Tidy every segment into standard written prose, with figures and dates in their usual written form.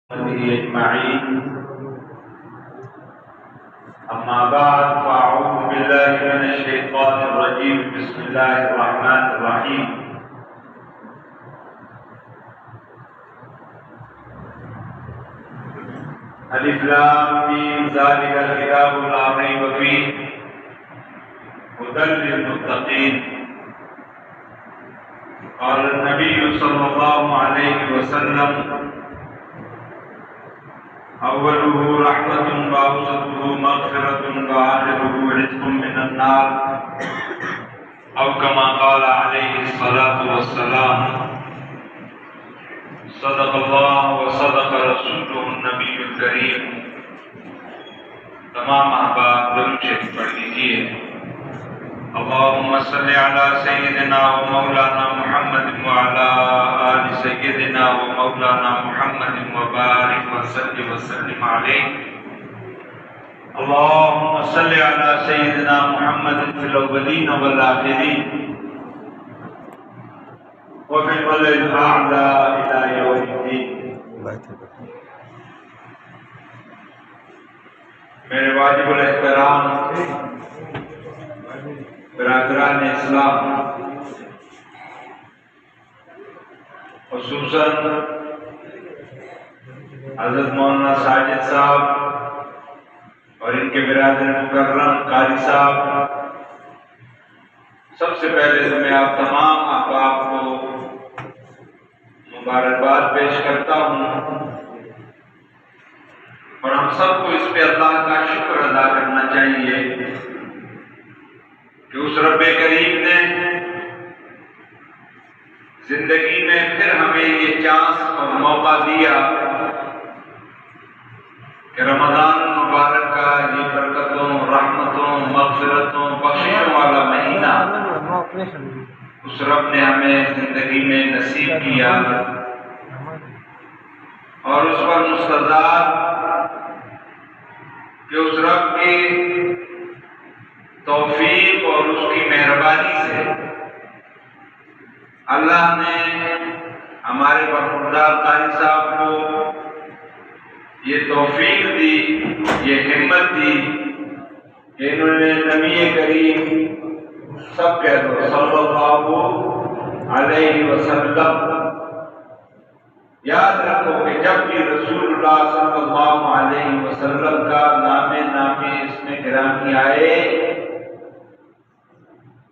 أجمعين. أما بعد فأعوذ بالله من الشيطان الرجيم. بسم الله الرحمن الرحيم. ألف لام ميم ذلك الكتاب لا ريب فيه هدى للمتقين. قال النبي صلى الله عليه وسلم: أوله رحمة وأوسطه مغفرة وآخره عتق من النار، أو كما قال عليه الصلاة والسلام. صدق الله وصدق رسوله النبي الكريم. تمام احباب درود شریف پڑھ لیجیے. اللهم صل على سيدنا ومولانا محمد وعلى آل سيدنا ومولانا محمد وبارك وسلم عليه. اللهم صل على سيدنا محمد في الأولين والآخرين وفي الملأ الأعلى إلى يوم الدين. میرے واجب الاحترام برادران اسلام، خصوصاً حضرت مولانا ساجد صاحب اور ان کے برادر مکرم قاری صاحب، سب سے پہلے تو میں آپ تمام احباب کو مبارکباد پیش کرتا ہوں، اور ہم سب کو اس پہ اللہ کا شکر ادا کرنا چاہیے کہ اس رب کریم نے زندگی میں پھر ہمیں یہ چانس اور موقع دیا کہ رمضان مبارک کا یہ برکتوں، رحمتوں، مغفرتوں، بخششوں والا مہینہ اس رب نے ہمیں زندگی میں نصیب کیا، اور اس پر مستضاد کہ اس رب کی توفیق اور اس کی مہربانی سے اللہ نے ہمارے برخوردار قاری صاحب کو یہ توفیق دی، یہ ہمت دی کہ انہوں نے نبی کریم سب کہہ دو صلی اللہ علیہ وسلم. یاد رکھو کہ جب بھی رسول اللہ صلی اللہ علیہ وسلم کا نام اسم گرامی آئے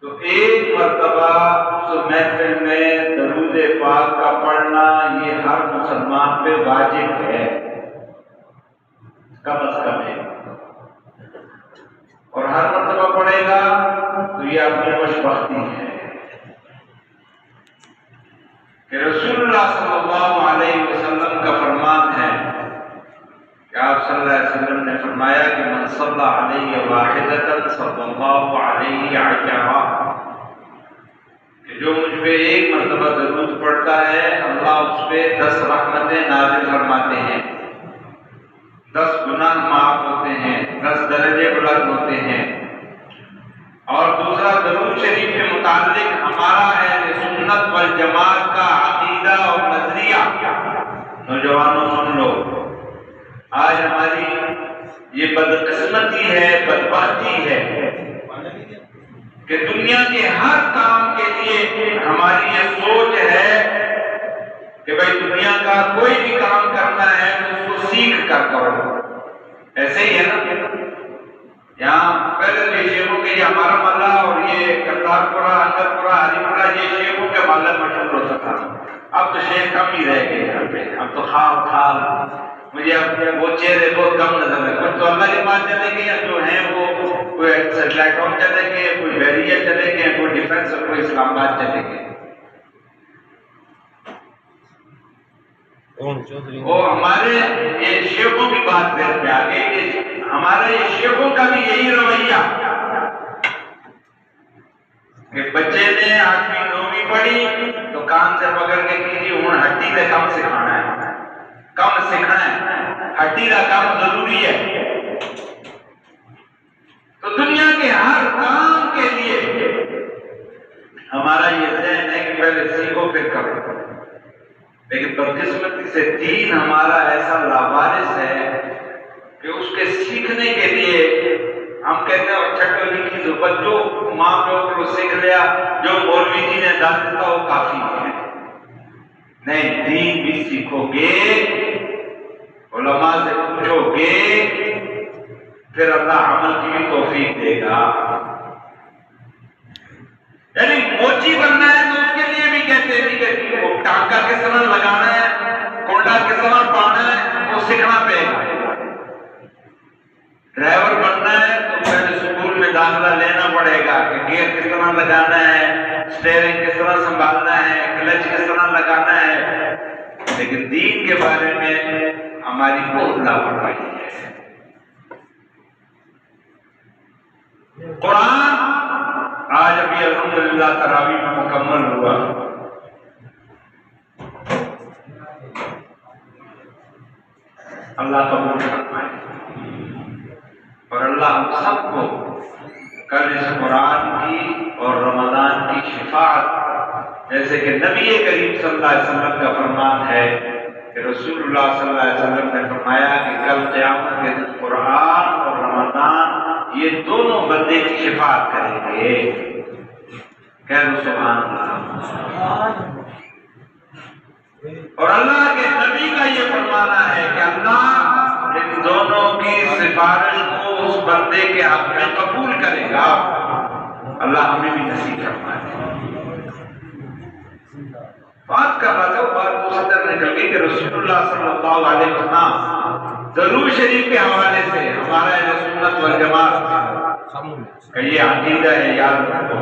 تو ایک مرتبہ اس محفل میں درود پاک کا پڑھنا یہ ہر مسلمان پہ واجب ہے، کم از کم ہے، اور ہر مرتبہ پڑھے گا تو یہ اپنی خوش بختی ہے کہ رسول اللہ صلی اللہ علیہ وسلم کا فرمان ہے کہ آپ صلی اللہ علیہ وسلم نے فرمایا کہ من صلی علیہ واحدۃ صلی اللہ علیہ عشرہ، کہ جو مجھ پہ ایک مرتبہ درود پڑھتا ہے اللہ اس پہ 10 رحمتیں نازل فرماتے ہیں، 10 گناہ معاف ہوتے ہیں، 10 درجے بلند ہوتے ہیں. اور دوسرا درود شریف کے متعلق ہمارا اہل سنت والجماعت کا عقیدہ اور نظریہ، نوجوانوں سن لو، آج ہماری یہ بدقسمتی ہے، بدبختی ہے کہ دنیا کے ہر کام کے لیے ہماری یہ سوچ ہے کہ بھائی دنیا کا کوئی بھی کام کرنا ہے تو اس کو سیکھ کر کرو. ایسے ہی ہے نا، یہاں پہلے یہ شیخوں کے یہ ہمارا محلہ اور یہ کرتارپورہ، انگرپورہ، ہری پورہ یہ شیخوں کے محلہ مشہور ہوتا تھا. اب تو شیخ کم ہی رہ گئے یہاں پہ، اب تو خال مجھے اپنے وہ چہرے بہت کم نظر آئے. کچھ تو اللہ کے پاس چلے گئے، جو ہیں وہ کوئی سیٹلائٹ ہوم چلے گئے، کوئی بحریہ چلے گئے، کوئی ڈیفنس اور کوئی اسلام آباد چلے گئے. وہ ہمارے یہ شیخوں کی بات کرتے آگے کہ ہمارا یہ شیخوں کا بھی یہی رویہ کہ بچے نے 8ویں 9ویں پڑھی تو کان سے پکڑ کے کیجیے ہوں ہڈی کا کم سکھانا ہے، کم سیکھنا ہے، ہڈی کا کام ضروری ہے. تو دنیا کے ہر کام کے لیے ہمارا یہ ذہن ہے کہ پہلے سیکھو پھر کرو. لیکن بدقسمتی سے دین ہمارا ایسا بچوں ماں پیوں کو سیکھ لیا، جو مولوی جی نے ڈال دیتا وہ کافی ہے۔ نہیں، دین بھی سیکھو گے، علماء سے پوچھو گے، پھر اللہ عمل کی بھی توفیق دے گا۔ یعنی موچی بننا ہے تو اس کے لیے بھی کہتے ہیں کہ وہ ٹانکا کس طرح لگانا ہے، کونڈا کس طرح پانا ہے، وہ سیکھنا پڑے گا۔ ڈرائیور بننا ہے تو پہلے اسکول میں داخلہ لینا پڑے گا کہ گیئر کس طرح لگانا ہے، اسٹیئرنگ کس طرح سنبھالنا ہے، کلچ کس طرح لگانا ہے۔ لیکن دین کے بارے میں ہماری بہت لاپرواہی ہے۔ قرآن آج ابھی الحمدللہ تراویح میں مکمل ہوا۔ اللہ قبول فرمائے اور اللہ ہم سب کو کل اس قرآن کی اور رمضان کی شفاعت، جیسے کہ نبی کریم صلی اللہ علیہ وسلم کا فرمان ہے کہ رسول اللہ صلی اللہ علیہ وسلم نے فرمایا کہ کل قیامت کے دن قرآن اور رمضان یہ دونوں بندے کی شفاعت کریں گے۔ کہہ دو سبحان اللہ۔ اور اللہ کے نبی کا یہ فرمانا ہے کہ اللہ ان دونوں کی سفارش کو اس بندے کے حق میں قبول کرے گا۔ اللہ ہمیں بھی نصیب فرمائے۔ بات کر رہا تھا، بات دوسری طرف نکل گئی کہ رسول اللہ صلی اللہ علیہ وسلم درود شریف کے حوالے سے ہمارا اہل سنت والجماعت کا یہ عقیدہ ہے، یاد رکھو،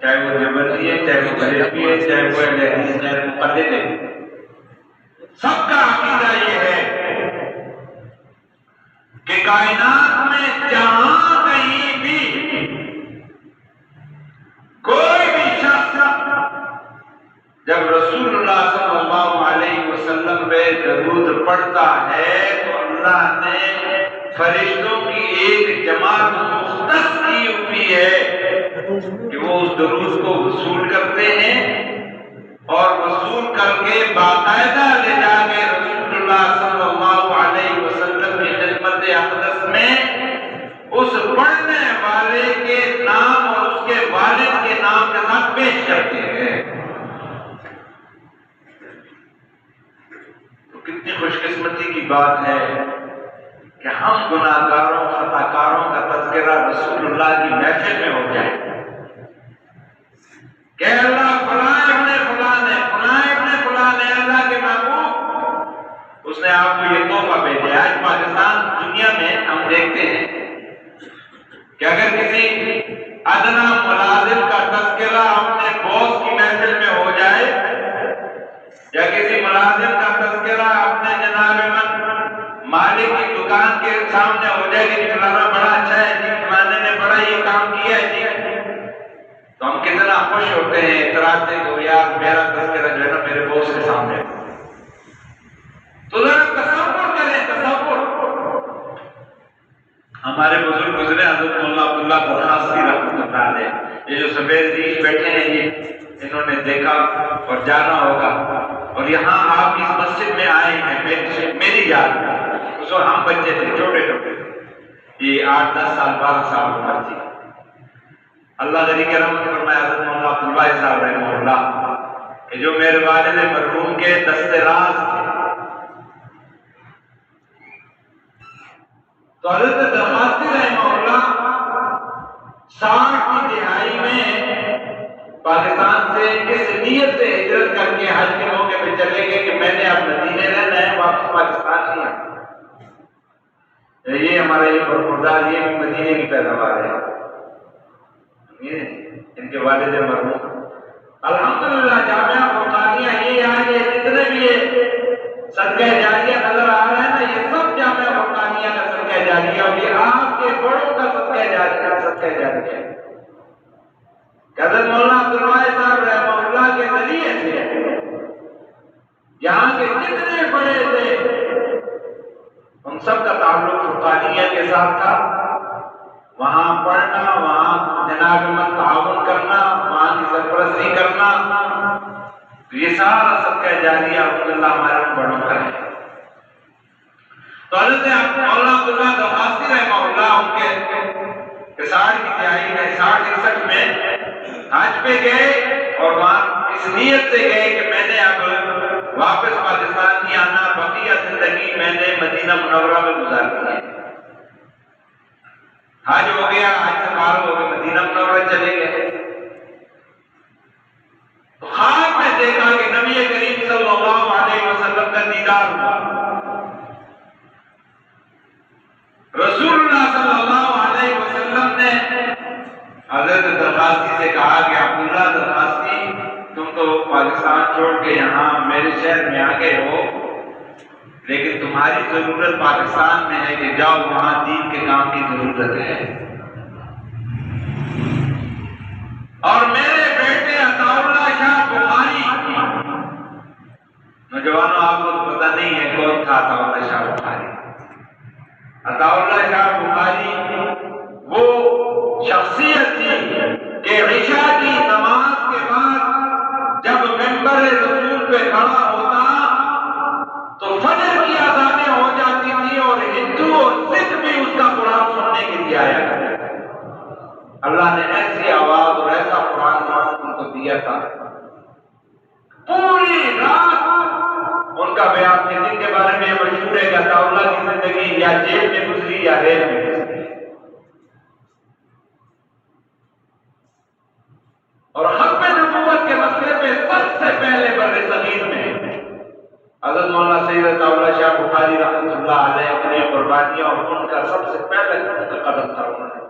چاہے وہ جبرتی ہے، چاہے وہ غریبی ہے، چاہے وہ اہل حدیث، چاہے وہ مقلد ہے، سب کا عقیدہ یہ ہے کہ کائنات میں جہاں کہیں بھی کوئی بھی شخص جب رسول اللہ صلی اللہ علیہ وسلم پہ درود پڑھتا ہے تو اللہ نے فرشتوں کی ایک جماعت مختص کی ہوئی ہے کہ وہ اس درود کو وصول کرتے ہیں اور وصول کر کے باقاعدہ لے جا کے رسول اللہ صلی اللہ علیہ وسلم کی خدمت اقدس میں اس پڑھنے والے کے نام اور اس کے والد کے نام کے ساتھ پیش کرتے ہیں۔ تو کتنی خوش قسمتی کی بات ہے کہ ہم گناہ گاروں خطا کاروں کا تذکرہ رسول اللہ کی محفل میں ہو جائے کہ اللہ فلاں ابن فلاں ہے، فلاں ابن فلاں ہے، اللہ کے محبوب اس نے آپ کو یہ تحفہ بھیجا۔ آج پاکستان دنیا میں ہم دیکھتے ہیں کہ اگر کسی ادنا ملازم کا تذکرہ اپنے باس کی محفل میں ہو جائے یا کسی ملازم کا تذکرہ اپنے جناب من مالک کی دکان کے سامنے ہو جائے کہ فلانا بڑا اچھا ہے جی، فلانے نے بڑا یہ کام کیا ہے جی، تو ہم کتنا خوش ہوتے ہیں، اتراتے ہیں کہ یار میرا تذکرہ جو ہے نا میرے باس کے سامنے۔ تو ذرا تصور کریں، تصور ہمارے بزرگ گزرے حضرت مولانا عبداللہ بخاری رحمۃ اللہ علیہ، یہ جو سفید ریش بیٹھے ہیں یہ انہوں نے دیکھا اور جانا ہوگا، اور یہاں آپ اس مسجد میں آئے ہیں میری یاد میں، اس وقت ہم بچے تھے، چھوٹے چھوٹے تھے، یہ 8-10 سال 12 سال عمر تھی۔ اللہ غنی کے رحمت فرمایا حضرت مولانا عبداللہ صاحب رحمہ اللہ کہ جو میرے والد مرحوم کے دست راز تھے، تو حضرت درخواستی رحمہ اللہ 60 کی دہائی میں پاکستان سے اس نیت سے ہجرت کر کے حج کے موقع پہ چلے گئے کہ میں نے اب مدینے رہنا ہے، واپس پاکستان نہیں آنا۔ یہ ہمارا یہ برخوردار یہ بھی مدینے کی پیداوار ہے، ان کے والد مرحوم الحمدللہ جامعہ فرقانیہ یہ آج جتنے بھی یہ صدقہ جاریہ نظر آ رہا ہے نا، یہ سب جامعہ فرقانیہ کا صدقہ جاریہ اور یہ آپ کے بڑوں کا صدقہ جاریہ ہے۔ حضرت مولانا عبداللہ صاحب رحمہ اللہ کے ذریعے سے یہاں کے جتنے بڑے تھے ان سب کا تعلق فرقانیہ کے ساتھ تھا، وہاں پڑھنا، وہاں جناب من تعاون کرنا، وہاں کی سرپرستی کرنا، تو یہ سارا صدقہ جاریہ الحمدللہ ہمارے ان بڑوں کا ہے۔ تو حضرت مولانا عبداللہ درخواستی رحمہ اللہ ان کے کہ 60 کی دہائی میں 60-61 میں حج پہ گئے اور وہاں اس نیت سے گئے کہ میں نے اب واپس پاکستان نہیں آنا، بقیہ زندگی میں نے مدینہ منورہ میں گزارنی ہے۔ حج ہو گیا، حج سے فارغ ہو گئے، مدینہ منورہ چلے گئے تو خواب میں دیکھا کہ نبی کریم صلی اللہ علیہ وسلم کا دیدار ہوا۔ رسول اللہ صلی اللہ علیہ وسلم نے حضرت درخاستی سے کہا کہ عبداللہ درخاستی، تم تو پاکستان چھوڑ کے یہاں میرے شہر میں آ گئے ہو، لیکن تمہاری ضرورت پاکستان میں ہے کہ جاؤ، وہاں دین کے کام کی ضرورت ہے۔ اور میرے بیٹے عطاءاللہ شاہ بخاری، نوجوانوں آپ کو پتہ نہیں ہے کون تھا عطاءاللہ شاہ بخاری۔ عطاءاللہ شاہ بخاری وہ شخصیت تھی کہ عشاء کی نماز کے بعد جب ممبر رسول پہ کھڑا ہوتا تو فجر کی اذانیں ہو جاتی تھی اور ہندو اور سکھ بھی اس کا قرآن سننے کے لیے آیا کرتے تھے۔ اللہ نے ایسی آواز اور ایسا قرآن ان کو دیا تھا، پوری رات ان کا بیان کے دن کے بارے میں مشہور ہے کہ عطاءاللہ کی زندگی یا جیل میں گزری یا ریل میں گزری۔ اور ختم نبوت کے مسئلے پہ سب سے پہلے بر صغیر میں حضرت مولانا سید عطاءاللہ شاہ بخاری رحمۃ اللہ علیہ اپنے قربانیاں اور ان کا سب سے پہلے ان کا قدم تھا۔ انہوں نے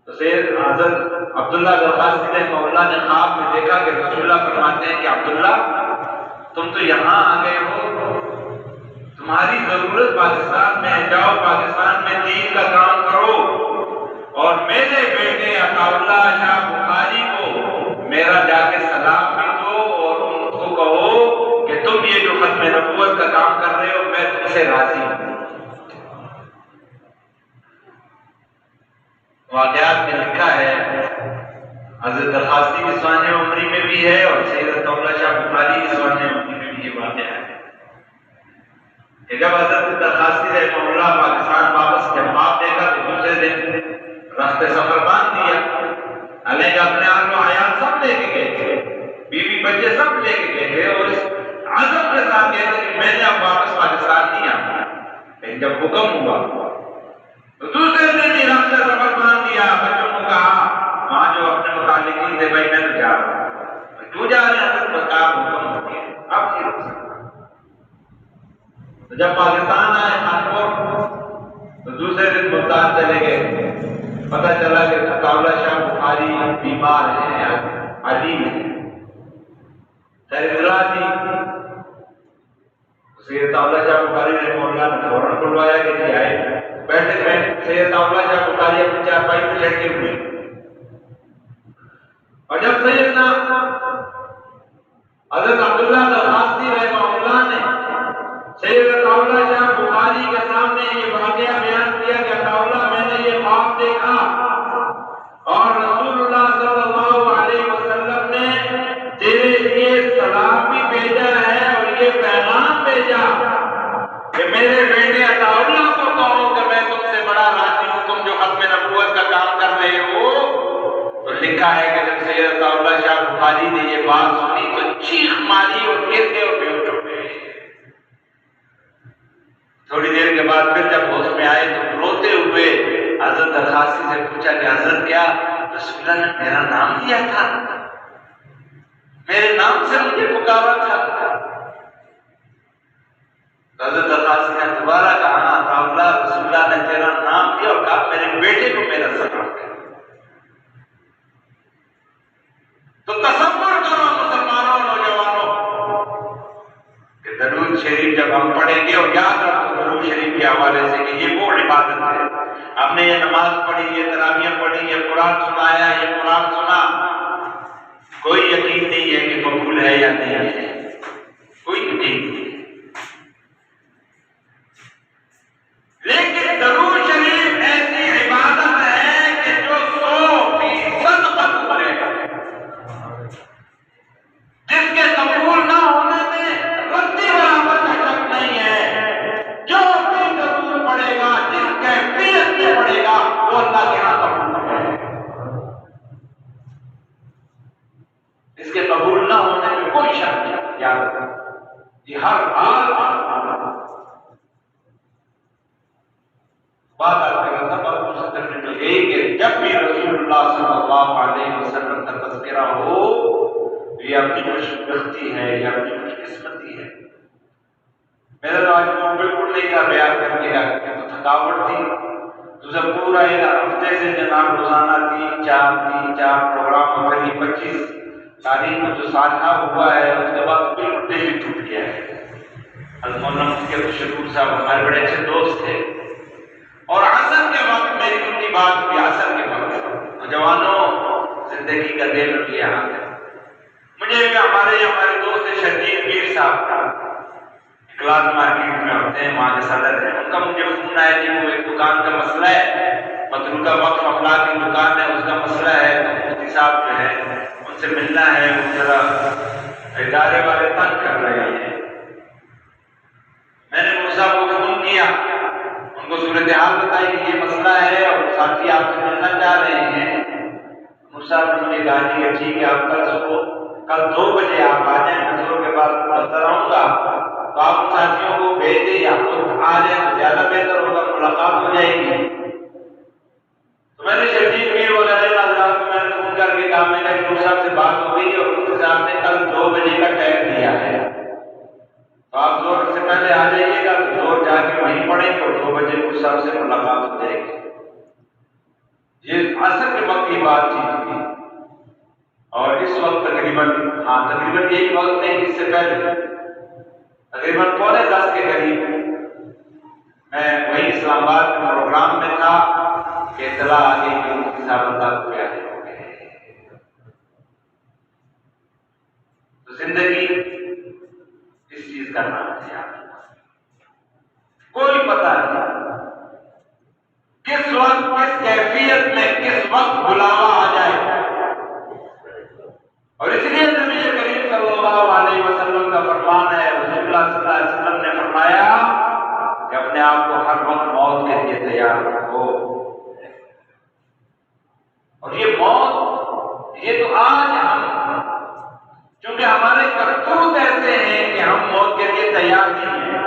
تو سید حضرت عبداللہ درخاستی رحمہ اللہ نے خواب میں دیکھا کہ رسول اللہ فرماتے ہیں کہ عبداللہ تم تو یہاں آ گئے ہو، تمہاری ضرورت پاکستان میں ہے، جاؤ پاکستان میں دین کا کام کرو، اور میرے بیٹے عطاءاللہ شاہ بخاری کو میرا جا کے سلام بھی دو اور ان کو کہو کہ تم یہ جو ختم نبوت کا کام کر رہے ہو میں تم سے راضی ہوں۔ واقعات میں لکھا ہے، حضرت درخاستی کی سوانح عمری میں بھی ہے اور سید عطاءاللہ شاہ بخاری کی سوانح عمری میں بھی یہ واقعہ ہے کہ جب حضرت درخاستی رحمہ اللہ پاکستان واپس جب خواب دیکھا تو دوسرے دن رخت سفر باندھ دیا، علیہ اپنے اہل و عیال سب لے کے گئے تھے، بیوی بچے سب لے کے گئے تھے اور اس عزم کے ساتھ گئے تھے کہ میں نے اب واپس پاکستان نہیں آنا۔ لیکن جب حکم ہوا تو دوسرے دن ہی رخت سفر باندھ دیا، بچوں کو کہا وہاں جو اپنے متعلقین تھے بھائی میں تو جا رہا ہوں، تو جا رہے ہیں حضرت بکار حکم ہو گیا اب نہیں رک سکتا۔ تو جب پاکستان آئے خانپور تو دوسرے دن ملتان چلے گئے، پتہ چلا کہ عطاءاللہ شاہ بخاری بیمار ہیں، علیل ہیں، خیر اطلاع تھی۔ سید عطاءاللہ شاہ بخاری رحمہ اللہ نے فوراً بلوایا کہ جی آئے۔ بیٹھے میں سید عطاءاللہ شاہ بخاری اپنی چارپائی پہ لٹکے ہوئے، اور جب سیدنا حضرت عبداللہ درخاستی رحمہ اللہ نے سید عطاءاللہ شاہ بخاری کے سامنے یہ واقعہ بیان کیا کہ عطاءاللہ میں نے یہ خواب دیکھا اور رسول اللہ صلی اللہ علیہ وسلم نے تیرے لیے سلام بھی بھیجا ہے اور یہ پیغام بھیجا کہ میرے بیٹے عطاءاللہ کو کہو کہ میں تم سے بڑا راضی ہوں، تم جو ختم نبوت کا کام کر رہے ہو۔ تو لکھا ہے کہ جب سید عطاءاللہ شاہ بخاری نے یہ بات سنی تو چیخ ماری اور گرتے اور بے ہوش ہو گئے۔ تھوڑی دیر کے بعد پھر جب ہوش میں آئے تو روتے ہوئے حضرت درخاستی سے پوچھا کہ حضرت کیا رسول اللہ نے میرا نام لیا تھا، میرے نام سے مجھے پکارا تھا؟ حضرت درخاستی نے دوبارہ کہا عطاءاللہ رسول اللہ نے تیرا نام لیا اور کہا میرے بیٹے کو میرا سلام کر۔ تو تصور کرو مسلمانوں نوجوانوں کہ درود شریف جب ہم پڑھیں گے، اور یاد رکھو درود شریف کے حوالے سے کہ یہ وہ عبادت ہے، ہم نے یہ نماز پڑھی، یہ تراویح پڑھی، یہ قرآن سنایا، یہ قرآن سنا، کوئی یقین نہیں ہے کہ قبول ہے یا نہیں ہے، کوئی یقین نہیں ہے۔ لیکن درود شریف ایسی عبادت ہے کہ جو 100% قبول ہے، جس کے قبول نہ ہونے میں رتی برابر کا شک نہیں ہے۔ جو بھی درود پڑھے گا، جس کیفیت یہ ہر حال بات آپ کے رہا تھا بات کرنے کو یہی کہ جب بھی رسول اللہ صلی اللہ علیہ وسلم کا تذکرہ ہو یہ اپنی خوش بختی ہے، یہ اپنی خوش قسمتی ہے۔ میرا تو آج وہ بالکل نہیں تھا بیان کرنے کا، تو تھکاوٹ تھی، تو جب پورا ایک ہفتے سے جناب روزانہ تین چار پروگرام قریب 25 تاریخ کو جو ساتھا ہوا ہے اس کے بعد بالکل دل ہی ٹوٹ گیا ہے۔ المولم کے شکور صاحب ہمارے بڑے اچھے دوست تھے، اور عصر کے وقت میری ان کی بات ہوئی، عصر کے وقت نوجوانوں زندگی کا دل یہ حال ہے۔ مجھے ہمارے دوست شرجیل میر صاحب کلاس مارکیٹ میں ہوتے ہیں، وہاں کے صدر ہیں، ان کا مجھے فون آیا کہ وہ ایک دکان کا مسئلہ ہے، متروکہ وقف افلاح کی دکان ہے، اس کا مسئلہ ہے، تو مفتی صاحب جو ہے ان سے ملنا ہے، وہ ذرا ادارے والے تنگ کر رہے ہیں۔ میں نے مفتی صاحب کو فون کیا، ان کو صورتحال بتائی کہ یہ مسئلہ ہے اور ساتھی آپ سے ملنا چاہ رہے ہیں۔ مفتی صاحب نے مجھے کہا کہ ٹھیک ہے، آپ کل 2 بجے آپ آ جائیں، نظروں کے بعد نظر آؤں گا، تو آپ ساتھیوں کو بھیج دیں یا خود آ جائیں تو زیادہ بہتر ہوگا، ملاقات ہو جائے گی۔ تو میں نے شرجیل میر وغیرہ حضرات کو میں نے فون کر کے کہا، میں نے مفتی صاحب سے بات ہو گئی اور مفتی صاحب نے کل 2 بجے کا ٹائم دیا ہے، تو آپ زور سے پہلے آ جائیے گا، تو زور جا کے وہیں پڑھیں گے اور 2 بجے مفتی صاحب سے ملاقات ہو جائے گی۔ یہ عصر کے وقت کی بات تھی، اور اس وقت تقریباً یہی وقت نہیں، اس سے پہلے تقریباً 9:45 کے قریب میں وہی اسلام آباد کے پروگرام میں تھا کہ اطلاع آ گئی کہ مفتی صاحب اللہ کو پیارے ہو گئے۔ تو زندگی اس چیز کا نام ہے، کوئی پتہ نہیں کس وقت کس کیفیت میں کس وقت بلاوا آ جائے، اور اس لیے نبی کریم صلی اللہ علیہ وسلم کا فرمان ہے، رسول اللہ صلی اللہ علیہ وسلم نے فرمایا کہ اپنے آپ کو ہر وقت موت کے لیے تیار رکھو۔ اور یہ موت، یہ تو آج ہم چونکہ ہمارے کرتوت ایسے ہیں کہ ہم موت کے لیے تیار نہیں ہیں،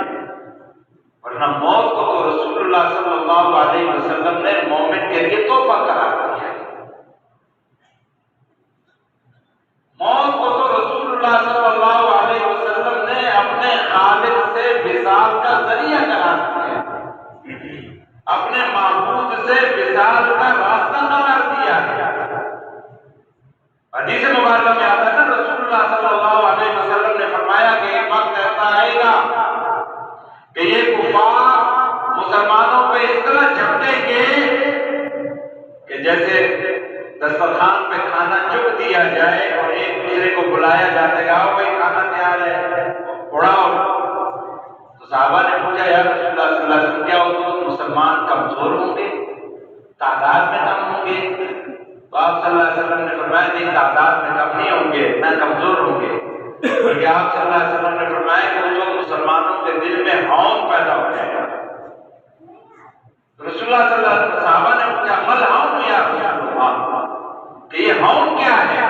ورنہ موت کو تو رسول اللہ صلی اللہ علیہ وسلم نے مومن کے لیے تحفہ قرار دیا ہے۔ موت کو تو رسول اللہ صلی اللہ علیہ وسلم نے اپنے خالق سے وصال کا ذریعہ قرار دیا ہے، اپنے معبود سے وصال کا راستہ قرار دیا ہے۔ حدیث مبارکہ میں آتا ہے نا، رسول اللہ صلی اللہ علیہ وسلم نے فرمایا کہ ایک وقت ایسا آئے گا کہ یہ کفار مسلمانوں پہ اس طرح جھپٹیں گے کہ جیسے دسترخوان پہ کھانا چک دیا جائے اور ایک دوسرے کو بلایا جاتا ہے، آؤ بھائی کھانا تیار ہے، اڑاؤ۔ تو صحابہ نے پوچھا یا رسول اللہ صلی اللہ علیہ وسلم کیا اس وقت مسلمان کمزور ہوں گے، تعداد میں کم ہوں گے؟ تو آپ صلی اللہ علیہ وسلم نے فرمایا نہیں، تعداد میں کم نہیں ہوں گے، نہ کمزور ہوں گے، بلکہ آپ صلی اللہ علیہ وسلم نے فرمایا کہ اس وقت مسلمانوں کے دل میں ہون پیدا ہو جائے گا۔ تو رسول اللہ صلی اللہ علیہ وسلم صحابہ نے پوچھا مل ہون یا رسول اللہ، کہ یہ ہون کیا ہے؟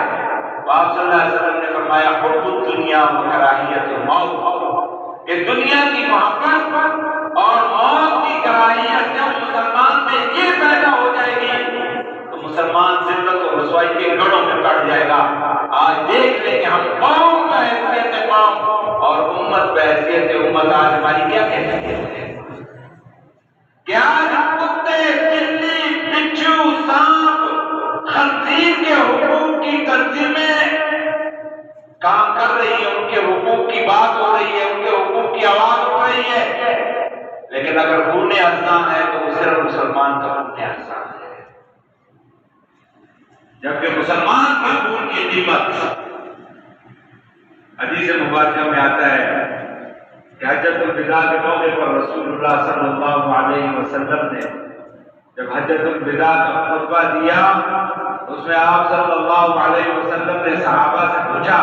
تو آپ صلی اللہ علیہ وسلم نے فرمایا حب الدنیا و کراہیت الموت، کہ دنیا کی محبت اور موت کی کراہیت جب مسلمان میں یہ پیدا ہو جائے گی تو مسلمان ذلت اور رسوائی کے گڑھوں میں پڑ جائے گا۔ آج دیکھ لیں کہ ہم قوم بحیثیت قوم اور امت بحیثیت امت آج ہماری کیا کیفیت ہے کہ آج کتے، بلی، بچھو، سانپ، خنزیر کے حقوق کی تنظیمیں کام کر رہی ہیں، ان کے حقوق کی بات ہو رہی ہے، ان کے حقوق کی آواز ہو رہی ہے، لیکن اگر خون ازاں ہے تو وہ صرف مسلمان کا خون ازاں ہے، جبکہ مسلمان کے خون کی قیمت حدیث مبارکہ میں آتا ہے کہ حجۃ الوداع کے موقع پر رسول اللہ صلی اللہ علیہ وسلم نے جب حجۃ الوداع کا خطبہ دیا اس میں آپ صلی اللہ علیہ وسلم نے صحابہ سے پوچھا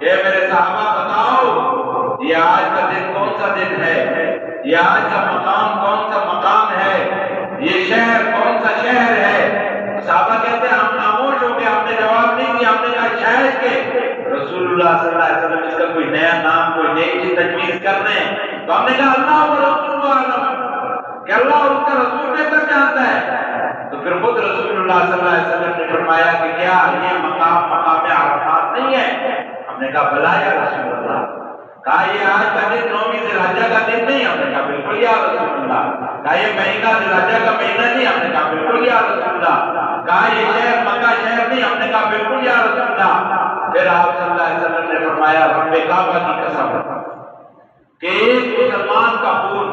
کہ میرے صحابہ بتاؤ یہ آج کا دن کون سا دن ہے، یہ آج کا مقام کون سا مقام ہے، یہ شہر کون سا شہر ہے؟ صحابہ کہتے ہیں ہم خاموش ہو گئے، ہم نے جواب نہیں دیا، ہم نے کہا شہر کے رسول اللہ صلی اللہ علیہ وسلم اس کا کوئی نیا نام کوئی نئی چیز تجویز کر رہے ہیں تو ہم نے کہا اللہ و رسول عالم کہ اللہ اور اس کا رسول بہتر جانتا ہے۔ تو پھر خود رسول اللہ صلی اللہ علیہ وسلم نے فرمایا کہ کیا یہ مقام عرفات نہیں ہے؟ ہم نے کہا بلا یا رسول اللہ۔ کہا یہ آج کا دن 9ویں ذی الحجہ کا دن نہیں؟ ہم نے کہا بالکل یا رسول اللہ۔ کہا یہ مہینہ ذی الحجہ کا مہینہ نہیں؟ ہم نے کہا بالکل یا رسول اللہ۔ کہا یہ شہر مکہ شہر نہیں؟ ہم نے کہا بالکل یا رسول اللہ۔ پھر آپ صلی اللہ علیہ وسلم نے فرمایا رب کعبہ کی قسم کہ ایک مسلمان کا خون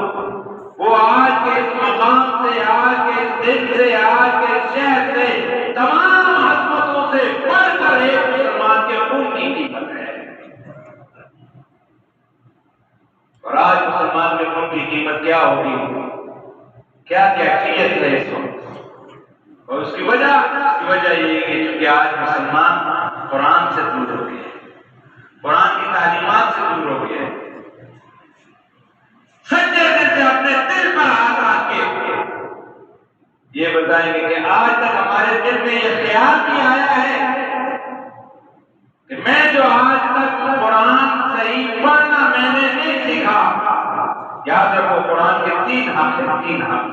وہ آج کے اس مقام سے، آج کے اس دن سے، آج کے اس شہر سے، تمام عظمتوں سے بڑھ کر ایک مسلمان کے خون کی قیمت ہے۔ اور آج مسلمان کے خون کی قیمت کیا ہوگی، کیا کیفیت ہے اس وقت؟ اور اس کی وجہ یہ ہے کہ چونکہ آج مسلمان قرآن سے دور ہو گئے، قرآن کی تعلیمات سے دور ہو گئے، سچے دل سے اپنے دل پر ہاتھ رکھ کے یہ بتائیں گے کہ آج تک ہمارے دل میں یہ خیال بھی آیا ہے کہ میں جو آج تک قرآن صحیح پڑھنا میں نے نہیں سیکھا۔ یاد رکھو قرآن کے 3 حق ہیں، 3 حق۔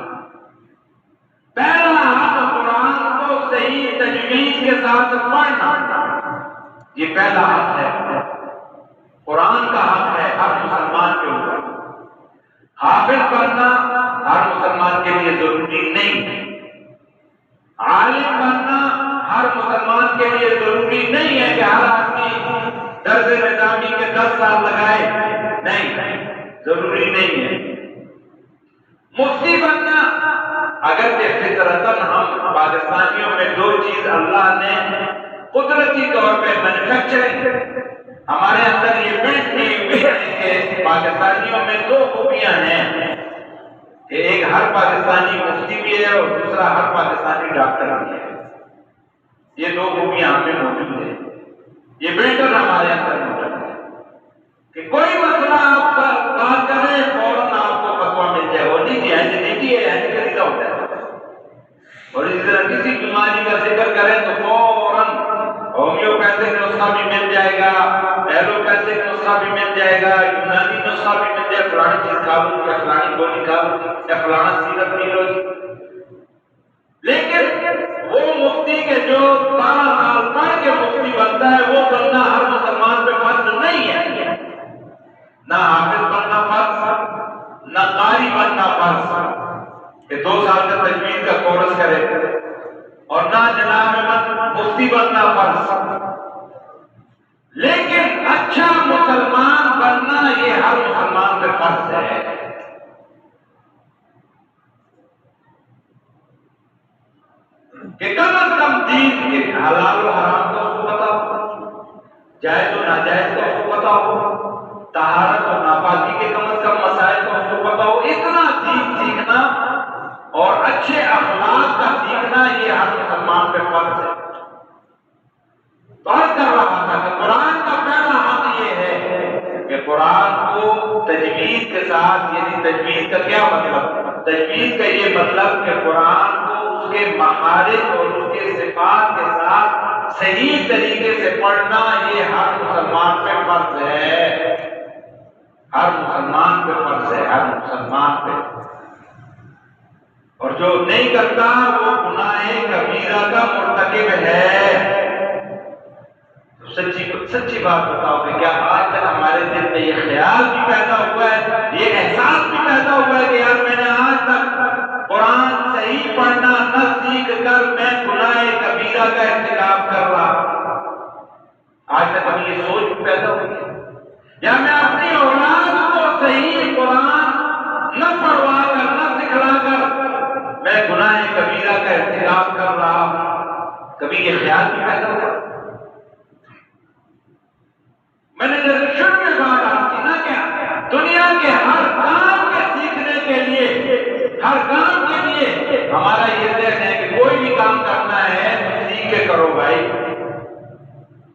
پہلا حق قرآن کو صحیح تجوید کے ساتھ پڑھنا، یہ پہلا حق ہے، قرآن کا حق ہے ہر مسلمان کے اوپر۔ حافظ بننا ہر مسلمان کے لیے ضروری نہیں ہے، عالم بننا ہر مسلمان کے لیے ضروری نہیں ہے کہ ہر آدمی درس نظامی کے 10 سال لگائے، نہیں، ضروری نہیں ہے۔ مفتی بننا اگرچہ فطرتاً ہم پاکستانیوں میں 2 چیز اللہ نے قدرتی طور پہ مینوفیکچرنگ ہمارے اندر یہ بلڈ کی ہوئی ہے کہ پاکستانیوں میں 2 خوبیاں ہیں کہ ایک ہر پاکستانی مفتی بھی ہے اور دوسرا ہر پاکستانی ڈاکٹر بھی ہے۔ یہ 2 خوبیاں ہم میں موجود ہیں، یہ بلڈر ہمارے اندر موجود ہے کہ کوئی مسئلہ آپ بات کریں فوراً آپ کو فتویٰ مل جائے، اور نہیں ایسے نہیں ہے، ایسے طریقہ ہوتا ہے۔ اور اسی طرح کسی بیماری کا ذکر کریں تو فوراً ہومیوپیتھک نسخہ بھی مل جائے گا، ایلوپیتھک نسخہ بھی مل جائے گا، یونانی نسخہ بھی مل جائے گا، فلانی چیز کھا لو یا فلانی گولی کھا لو یا فلانا سیرپ پی لو۔ لیکن وہ مفتی کے جو 12 سال پڑھ کے مفتی بنتا ہے وہ بننا ہر مسلمان پہ فرض نہیں ہے، نہ حافظ بننا فرض، نہ قاری بننا فرض کہ 2 سال کا تجوید کا کورس کرے، اور نہ جناب مفتی بننا فرض۔ لیکن اچھا مسلمان بننا یہ ہر مسلمان پہ فرض ہے۔ کہ کم از کم دین کے حلال و حرام کا اس کو پتا ہو، جائز و ناجائز کا اس کو پتا ہو، طہارت اور ناپاکی کے کم از کم مسائل کا اس کو پتا ہو۔ اتنا دین سیکھنا اور اچھے اخلاق کا سیکھنا یہ ہر مسلمان پہ فرض ہے۔ تو عرض کر رہا تھا کہ قرآن کا پہلا حق یہ ہے کہ قرآن کو تجوید کے ساتھ، یعنی تجوید کا کیا مطلب؟ تجوید کا یہ مطلب کہ قرآن کو اس کے مخارج اور اس کے صفات کے ساتھ صحیح طریقے سے پڑھنا یہ ہر مسلمان پہ فرض ہے، ہر مسلمان پہ فرض ہے، ہر مسلمان پہ۔ اور جو نہیں کرتا وہ گناہ کبیرہ کا مرتکب ہے۔ سچی بات بتاؤ کہ کیا آج تک ہمارے دل میں یہ خیال بھی پیدا ہوا ہے، یہ احساس بھی پیدا ہوا ہے کہ یار میں نے آج تک قرآن صحیح پڑھنا نہ سیکھ کر میں گناہ کبیرہ کا ارتکاب کر رہا؟ آج تک ہمیں یہ سوچ بھی پیدا ہوئی ہے، یا میں اپنی اولاد کو صحیح قرآن نہ پڑھوا کر نہ سکھلا کر میں گناہ کبیرہ کا ارتکاب کر رہا ہوں؟ کبھی یہ خیال بھی پیدا ہوا؟ میں نے جیسے شروع میں بات کی نا کہ دنیا کے ہر کام کے سیکھنے کے لیے، ہر کام کے لیے ہمارا یہ ذہن ہے کہ کوئی بھی کام کرنا ہے تو سیکھ کے کرو بھائی،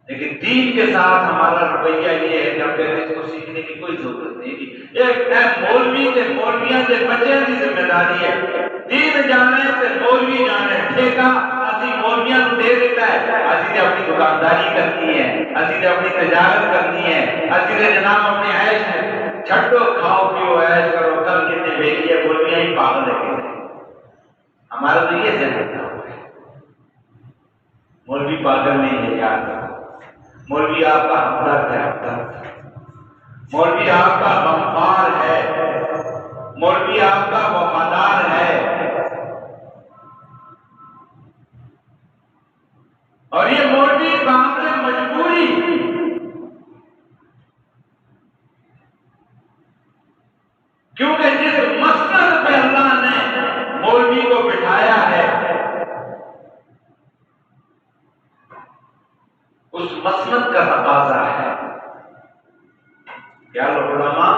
لیکن دین کے ساتھ ہمارا رویہ یہ ہے کہ ہم کہتے ہیں اس کو سیکھنے کی کوئی ضرورت نہیں۔ ایک مولوی سے مولویاں سے بچے کی ذمہ داری ہے، دین جانے سے مولوی جانے، ٹھیکہ اسی مولویاں نو دے دیتا ہے، اسی نے اپنی دکانداری کرنی ہے، اسی نے اپنی تجارت کرنی ہے، اسی نے جناب اپنی عیش چھٹو کھاؤ پیو عیش کرو، کل کتنے بیٹی ہے مولویاں ہی پاگل ہے۔ ہمارا تو یہ ذہن تھا، مولوی پاگل نہیں ہے یاد رکھو، مولوی آپ کا ہمدرد ہے، ہمدرد، مولوی آپ کا غمخوار ہے، مولوی آپ کا وفادار ہے، اور یہ مولوی بامر مجبوری کیونکہ جس مسند پہ اللہ نے مولوی کو بٹھایا ہے اس مسند کا تقاضا ہے کیا علماء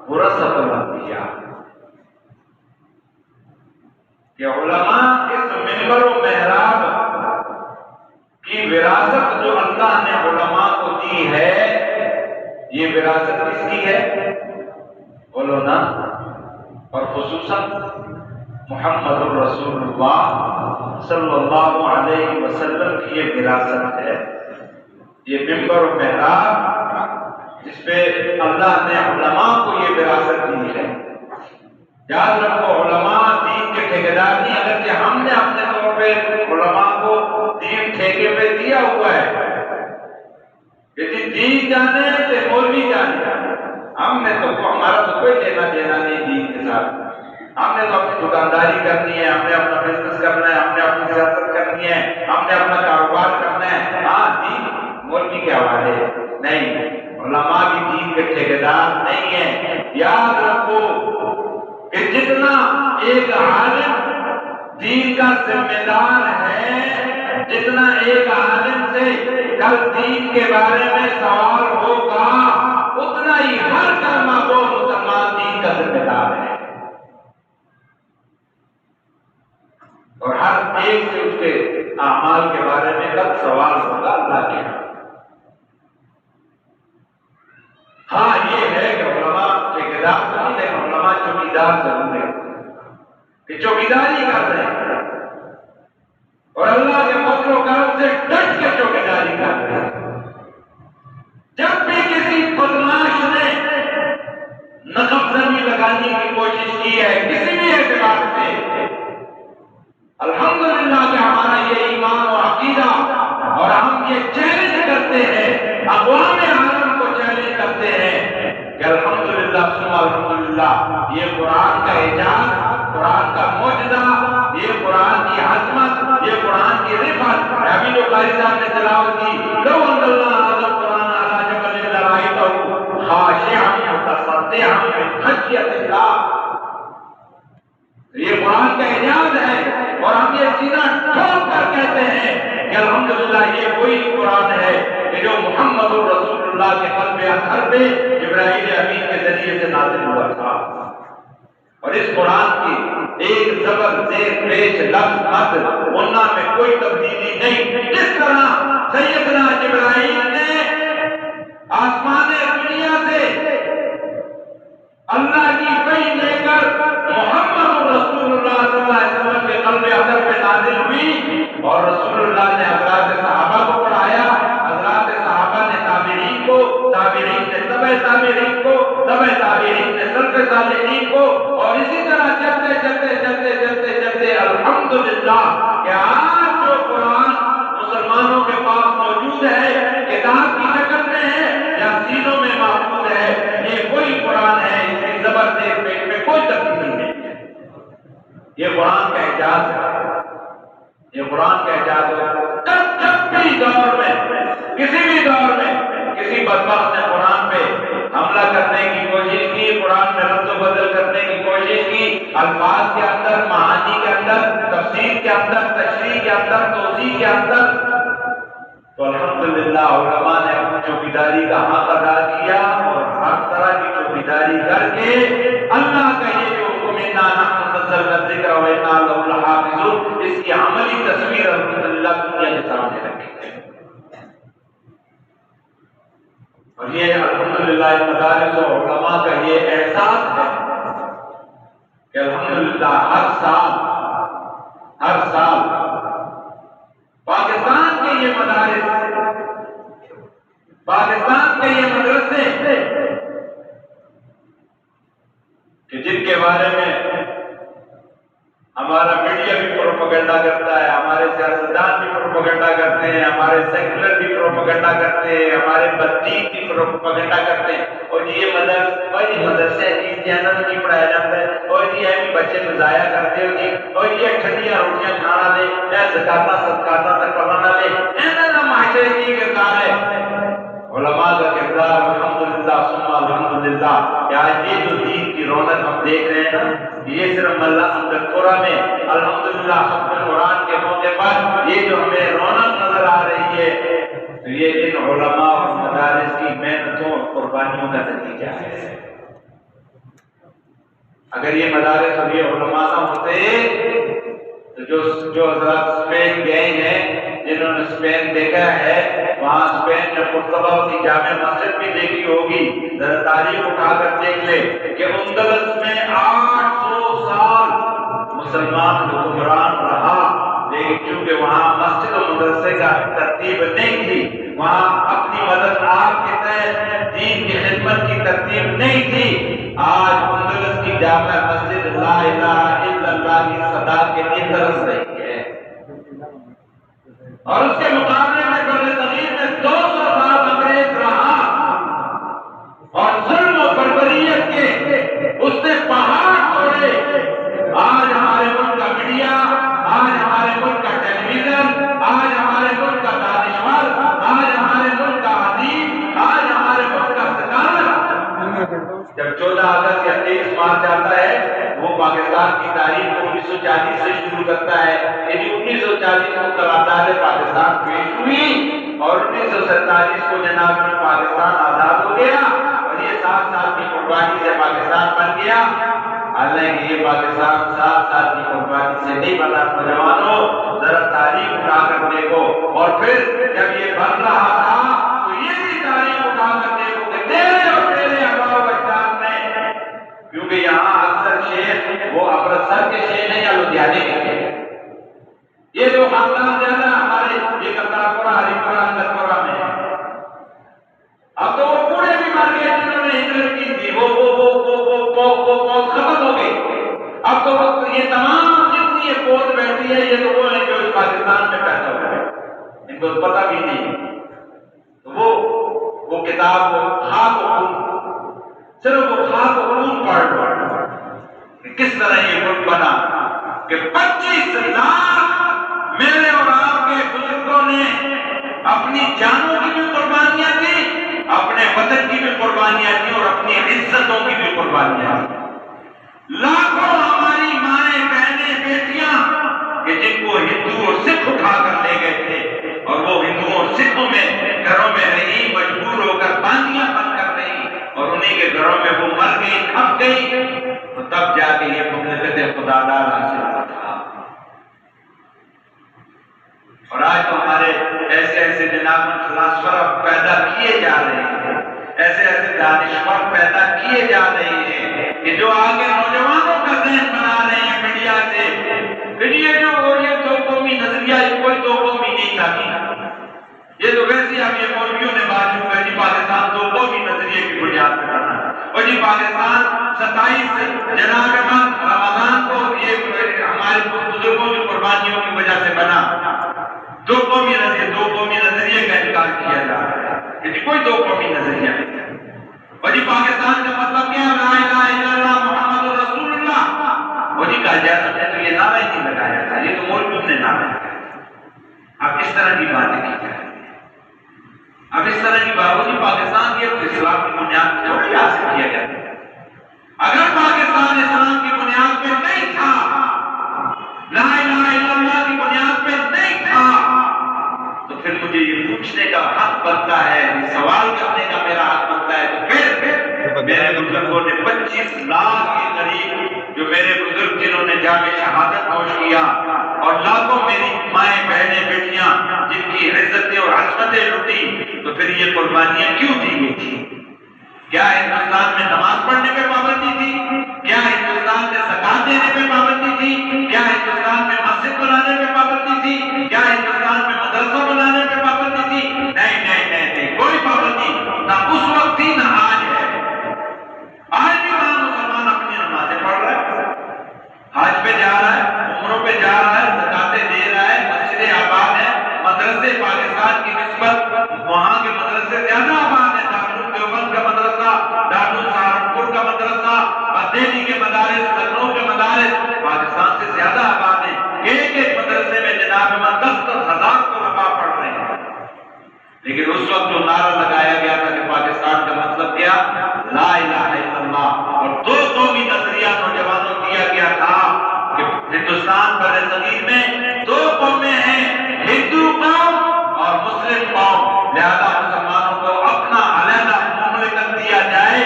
ورثۃ الانبیاء، کہ علماء اس منبر و محراب کی وراثت جو اللہ نے علماء کو دی ہے، یہ وراثت کس کی ہے؟ بولو نا، اور خصوصاً محمد الرسول اللہ صلی اللہ علیہ وسلم کی یہ وراثت ہے، یہ منبر و محراب جس پہ اللہ نے علماء کو یہ وراثت دی ہے۔ یاد رکھو علماء دین کے ٹھیکیدار نہیں، اگرچہ ہم نے اپنے طور پہ علماء کو دین ٹھیکے پہ دیا ہوا ہے، کہ دین جانے سے مولوی جانے، ہم نے تو ہمارا تو کوئی لینا دینا نہیں دین کے ساتھ، ہم نے تو اپنی دکانداری کرنی ہے، ہم نے اپنا بزنس کرنا ہے، ہم نے اپنی سیاست کرنی ہے، ہم نے اپنا کاروبار کرنا ہے، ہاں دین مولوی کے حوالے نہیں، علماء بھی دین کے ٹھیکیدار نہیں ہیں۔ یاد رکھو کہ جتنا ایک عالم دین کا ذمہ دار ہے، جتنا ایک عالم سے کل دین کے بارے میں سوال ہوگا، اتنا ہی ہر کلمہ کو مسلمان دین کا ذمہ دار ہے، اور ہر ایک سے اس کے اعمال کے بارے میں کل سوال ہوگا اللہ کے ہاں۔ ہاں یہ ہے کہ علماء ٹھیکیدار تو نہیں، لیکن علماء چوکیدار ضرور ہے، کہ چوکیداری کر رہے ہیں اور اللہ کے فضل و کرم سے ڈٹ کے چوکیداری کر رہے ہیں۔ جب بھی کسی بدماش نے نقب زنی لگانے کی کوشش کی ہے کسی بھی اعتبار سے، الحمدللہ کہ ہمارا یہ ایمان و عقیدہ، اور ہم یہ چیلنج کرتے ہیں، اقوام عالم کو چیلنج کرتے ہیں کہ الحمدللہ ثم الحمدللہ، یہ قرآن کا اعجاز، قرآن کا معجزہ، یہ قرآن کی عظمت، یہ قرآن کی رفعت، ابھی جو قاری صاحب نے تلاوت کی، لو انزلنا هذا القرآن على جبل لرأيته خاشعا متصدعا من خشیۃ اللہ، یہ قرآن کا اعجاز ہے، اور ہم یہ سینہ ٹھوک کر کہتے ہیں کہ الحمدللہ یہ وہی قرآن ہے کہ جو محمد الرسول اللہ کے قلب اطہر پہ جبرائیل امین کے ذریعے سے نازل ہوا تھا، اور اس قرآن کی ایک زبر زیر پیش لفظ مد غنہ میں کوئی تبدیلی نہیں۔ جس طرح سیدنا جبرائیل نے آسمان دنیا سے اللہ کی وحی لے کر محمد رسول اللہ صلی اللہ علیہ وسلم کے قلب اطہر پہ نازل ہوئی، اور رسول اللہ نے حضرات صحابہ کو پڑھایا، حضرات صحابہ نے تابعین کو، تابعین نے تبع تابعین کو، تبع تابعین نے سلف صالحین کو، اور اسی طرح چلتے چلتے چلتے چلتے چلتے الحمدللہ کہ آج جو قرآن مسلمانوں کے پاس موجود ہے، کتاب کی شکل میں ہے یا سینوں میں محفوظ ہے، یہ وہی قرآن ہے، اس کی زبر سے پیٹ میں کوئی تبدیلی نہیں ہے۔ یہ قرآن کا اعجاز ہے، یہ قرآن کا اعجاز ہے۔ جب بھی دور میں، کسی بھی دور میں کسی بدبخت نے قرآن پہ حملہ کرنے کی کوشش کی، قرآن میں رد و بدل کرنے کی کوشش کی، الفاظ کے اندر، معانی کے اندر، تفسیر کے اندر، تشریح کے اندر، توضیح کے اندر، تو الحمدللہ علماء نے اپنی چوکیداری کا حق ادا کیا، اور ہر طرح کی چوکیداری کر کے اللہ کا یہ جو حکم انا نحن نزلنا الذکر و انا لہ لحافظون، اس کی عملی تصویر الحمدللہ دنیا کے سامنے رکھی ہے۔ اور یہ الحمدللہ مدارس و علماء کا یہ احساس ہے کہ الحمدللہ ہر سال پاکستان کے یہ مدرسے کہ جن کے بارے میں ہمارا میڈیا بھی پروپیگنڈا کرتا ہے، ہمارے سیاستدان بھی پروپیگنڈا کرتے ہیں، ہمارے سیکولر بھی پروپیگنڈا کرتے ہیں، ہمارے بدین بھی پروپیگنڈا کرتے ہیں، اور یہ مدرسے کی جانب کی پڑھایا جاتا ہے، اور یہ بھی بچے مضایا کرتے ہو جی، اور یہ ٹھنڈیاں روٹیاں کھانا دے یا زکاتہ صدقاتہ تک پڑھانا دے، ایسا معاشرے کی کردار ہے۔ علماء کا کردار الحمدللہ ثم الحمدللہ کہ آج یہ جو دین کی رونق ہم دیکھ رہے ہیں نا، یہ صرف اللہ امدپورہ میں الحمدللہ ختم قرآن کے موقع پر یہ جو ہمیں رونق نظر آ رہی ہے، تو یہ ان علماء اور مدارس کی محنتوں اور قربانیوں کا نتیجہ ہے۔ اگر یہ مدارس اور یہ علماء نہ ہوتے تو جو حضرات اسپین گئے ہیں، جنہوں نے اسپین دیکھا ہے، وہاں اسپین میں قرطبہ کی جامع مسجد بھی دیکھی ہوگی، ذرا تاریخ اٹھا کر دیکھ لے کہ اندلس میں 800 سال مسلمان حکمران رہا، لیکن چونکہ وہاں مسجد و مدرسے کا ترتیب نہیں تھی، وہاں اپنی مدد آپ کے تحت دین کی خدمت کی ترتیب نہیں تھی، آج اندلس کی جامع مسجد لا الہ الا اللہ کی صدا کے لیے ترس رہی ہے، اور اس کے مقابلے میں بر صغیر میں 200 سال انگریز رہا اور ظلم و بربریت کے اس نے پہاڑ توڑے۔ آج ہمارے ملک کا میڈیا، آج ہمارے ملک کا ٹیلی ویژن، آج ہمارے ملک کا دانشور، آج ہمارے ملک کا ادیب، آج ہمارے ملک کا سکالر جب 14 اگست یا 23 مارچ آتا ہے، وہ پاکستان کی تاریخ کو 1940 سے شروع کرتا ہے، یعنی 1940 کو قرارداد پاکستان پیش ہوئی اور 1947 کو جناب میں پاکستان آزاد ہو گیا، اور یہ 7 سال کی قربانی سے پاکستان بن گیا۔ حالانکہ یہ پاکستان 7 سال کی قربانی سے نہیں بنا۔ نوجوانوں ذرا تاریخ اٹھا کر دیکھو، اور پھر جب یہ بن رہا تھا تو یہ بھی تاریخ اٹھا کر دیکھو کہ تیرے اور تیرے آباء و اجداد نے، کیونکہ یہاں اکثر شیخ وہ امرتسر کے شیخ ہیں یا لدھیانے کے شیخ ہیں، یہ جو خاندان زیادہ ہمارے یہ کرتارپورہ ہری پورہ اندرپورہ میں ہے، اب تو وہ پورے بھی مر گئے جنہوں نے ہجرت کی تھی، وہ ختم ہو گئی، اب تو یہ تمام جتنی یہ پوت بیٹھی ہے یہ تو وہ ہیں جو اس پاکستان میں پیدا ہوئے ہیں، ان کو پتہ بھی نہیں، تو وہ کتاب خاک و خون، صرف وہ خاک و خون پڑھ کہ کس طرح یہ ملک بنا، کہ 25 لاکھ میرے اور آپ کے بزرگوں نے اپنی جانوں کی بھی قربانیاں دی، اپنے وطن کی بھی قربانیاں دی، اور اپنی عزتوں کی بھی قربانیاں دی۔ لاکھوں ہماری مائیں بہنیں بیٹیاں کہ جن کو ہندو اور سکھ اٹھا کر لے گئے تھے، اور وہ ہندوؤں اور سکھوں میں گھروں میں رہی، مجبور ہو کر باندیاں بن کر رہی، اور انہی کے گھروں میں وہ مر گئی، کھپ گئی، تو تب جا کے یہ مملکت خدا دار حاصل ہوا تھا۔ اور آج تو ہمارے ایسے ایسے جناب فلاسفر پیدا کیے جا رہے ہیں، ایسے ایسے دانشور پیدا کیے جا رہے ہیں کہ جو آگے نوجوانوں کا ذہن بنا رہے ہیں میڈیا سے، پھر یہ جو دو قومی نظریہ، یہ کوئی دو قومی نہیں تھا، یہ تو ویسے اب یہ مولویوں نے بات جو کہی پاکستان دو قومی نظریے کی بنیاد پر بنا، اور جی پاکستان 27 جناب رمضان کو یہ ہمارے بزرگوں کی قربانیوں کی وجہ سے بنا، دو قومی نظریے کا انکار کیا جا رہا ہے کہ کوئی دو قومی نظریہ نہیں ہے، اور جی پاکستان کا مطلب کیا ہے؟ لا الہ الا اللہ محمد رسول اللہ، اور جی کہا جاتا ہے تو یہ نعرہ ہی لگایا تھا، یہ تو مولویوں نے نعرہ لگایا، اب اس طرح کی باتیں کی جائیں، اب اس طرح کی باتوں جی پاکستان کی اسلام کی بنیاد تھوڑی حاصل کیا جاتا ہے، اگر پاکستان اسلام کی بنیاد پہ نہیں تھا، لا الہ الا اللہ کی بنیاد پہ نہیں تھا، تو پھر مجھے یہ پوچھنے کا حق بنتا ہے، سوال کرنے کا میرا حق بنتا ہے، تو پھر میرے بزرگوں نے 25 لاکھ کے قریب جو میرے بزرگ جنہوں نے جا کے شہادت نوش کیا، اور لاکھوں میری مائیں بہنیں بیٹیاں جن کی عزتیں اور عصمتیں لٹی، تو پھر یہ قربانیاں کیوں دی گئی تھی؟ کیا ہندوستان میں نماز پڑھنے پہ پابندی تھی؟ کیا ہندوستان میں زکات دینے پہ پابندی تھی؟ کیا ہندوستان میں مسجد بنانے پہ پابندی تھی؟ کیا ہندوستان میں مدرسہ بنانے پہ پابندی تھی؟ نہیں، کوئی پابندی دہلی کے مدارس، لکھنؤ کے مدارس پاکستان سے زیادہ آباد ہیں، ایک ایک مدرسے میں جناب من 10-10 ہزار طلباء پڑھ رہے ہیں۔ لیکن اس وقت جو نعرہ لگایا گیا تھا کہ پاکستان کا مطلب کیا، لا الہ الا اللہ، اور دو قومی نظریہ نوجوانوں کو دیا گیا تھا کہ ہندوستان بر صغیر میں دو قومیں ہیں، ہندو قوم اور مسلم قوم، لہذا مسلمانوں کو اپنا علیحدہ مملکت دیا جائے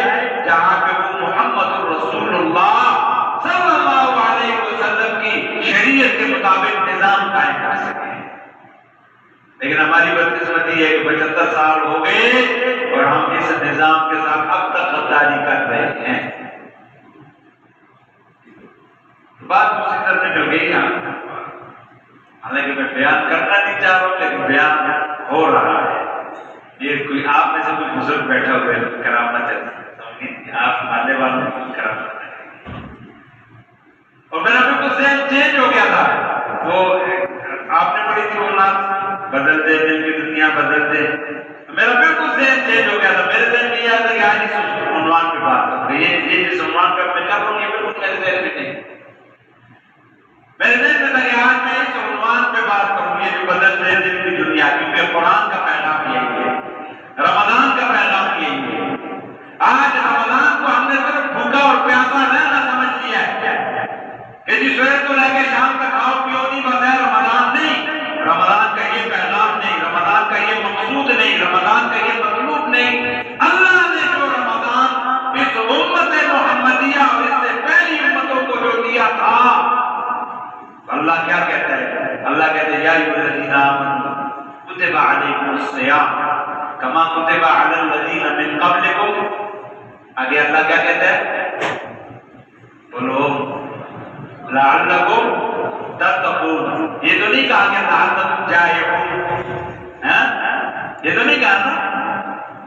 جہاں پہ وہ محمد رسول اللہ صلی اللہ علیہ وسلم کی شریعت کے مطابق نظام قائم کر سکے۔ لیکن ہماری بدقسمتی ہے کہ 75 سال ہو گئے اور ہم اس نظام کے ساتھ اب تک غداری کر رہے ہیں۔ بات اسی طرح سے مل گئی یہاں، حالانکہ میں بیان کرنا نہیں چاہ رہا ہوں لیکن بیان ہو رہا ہے۔ یہ کوئی آپ میں سے کوئی بزرگ بیٹھا ہوئے کرامت ہے، آپ ماننے والوں کو کرامت ہے، اور میرا بالکل ذہن چینج ہو گیا تھا۔ وہ آپ نے پڑھی تھی وہ نعت بدل دے دل کی دنیا بدل دے، میرا بالکل ذہن چینج ہو گیا تھا۔ میرے ذہن میں یہ آتا کہ آج اس عنوان پہ بات کروں، یہ جس عنوان پہ میں کر رہا ہوں یہ بالکل میرے ذہن میں نہیں، میرے ذہن میں تھا کہ آج میں اس عنوان پہ بات کروں، یہ جو بدل دے دل کی دنیا، کیونکہ قرآن کا پیغام یہی ہے، رمضان کا پیغام یہی ہے۔ آج رمضان کو ہم نے صرف بھوکا اور پیاسا رہنا سمجھ لیا ہے کہ جس صبح کو لے کے شام تک کھاؤ پیو نہیں، بغیر رمضان نہیں، رمضان کا یہ پیغام نہیں، رمضان کا یہ مقصود نہیں، رمضان کا یہ مطلوب نہیں۔ اللہ نے جو رمضان اس امت محمدیہ اور اس سے پہلی امتوں کو جو دیا تھا، اللہ کیا کہتا ہے؟ اللہ کہتا ہے یا ایھا الذین آمنوا کتب علیکم الصیام کما کتب علی الذین من قبلکم۔ آگے اللہ کیا کہتا ہے؟ بولو لعلکم تتقون۔ یہ تو نہیں کہا کہ لعلکم جائعون، یہ تو نہیں کہا نا،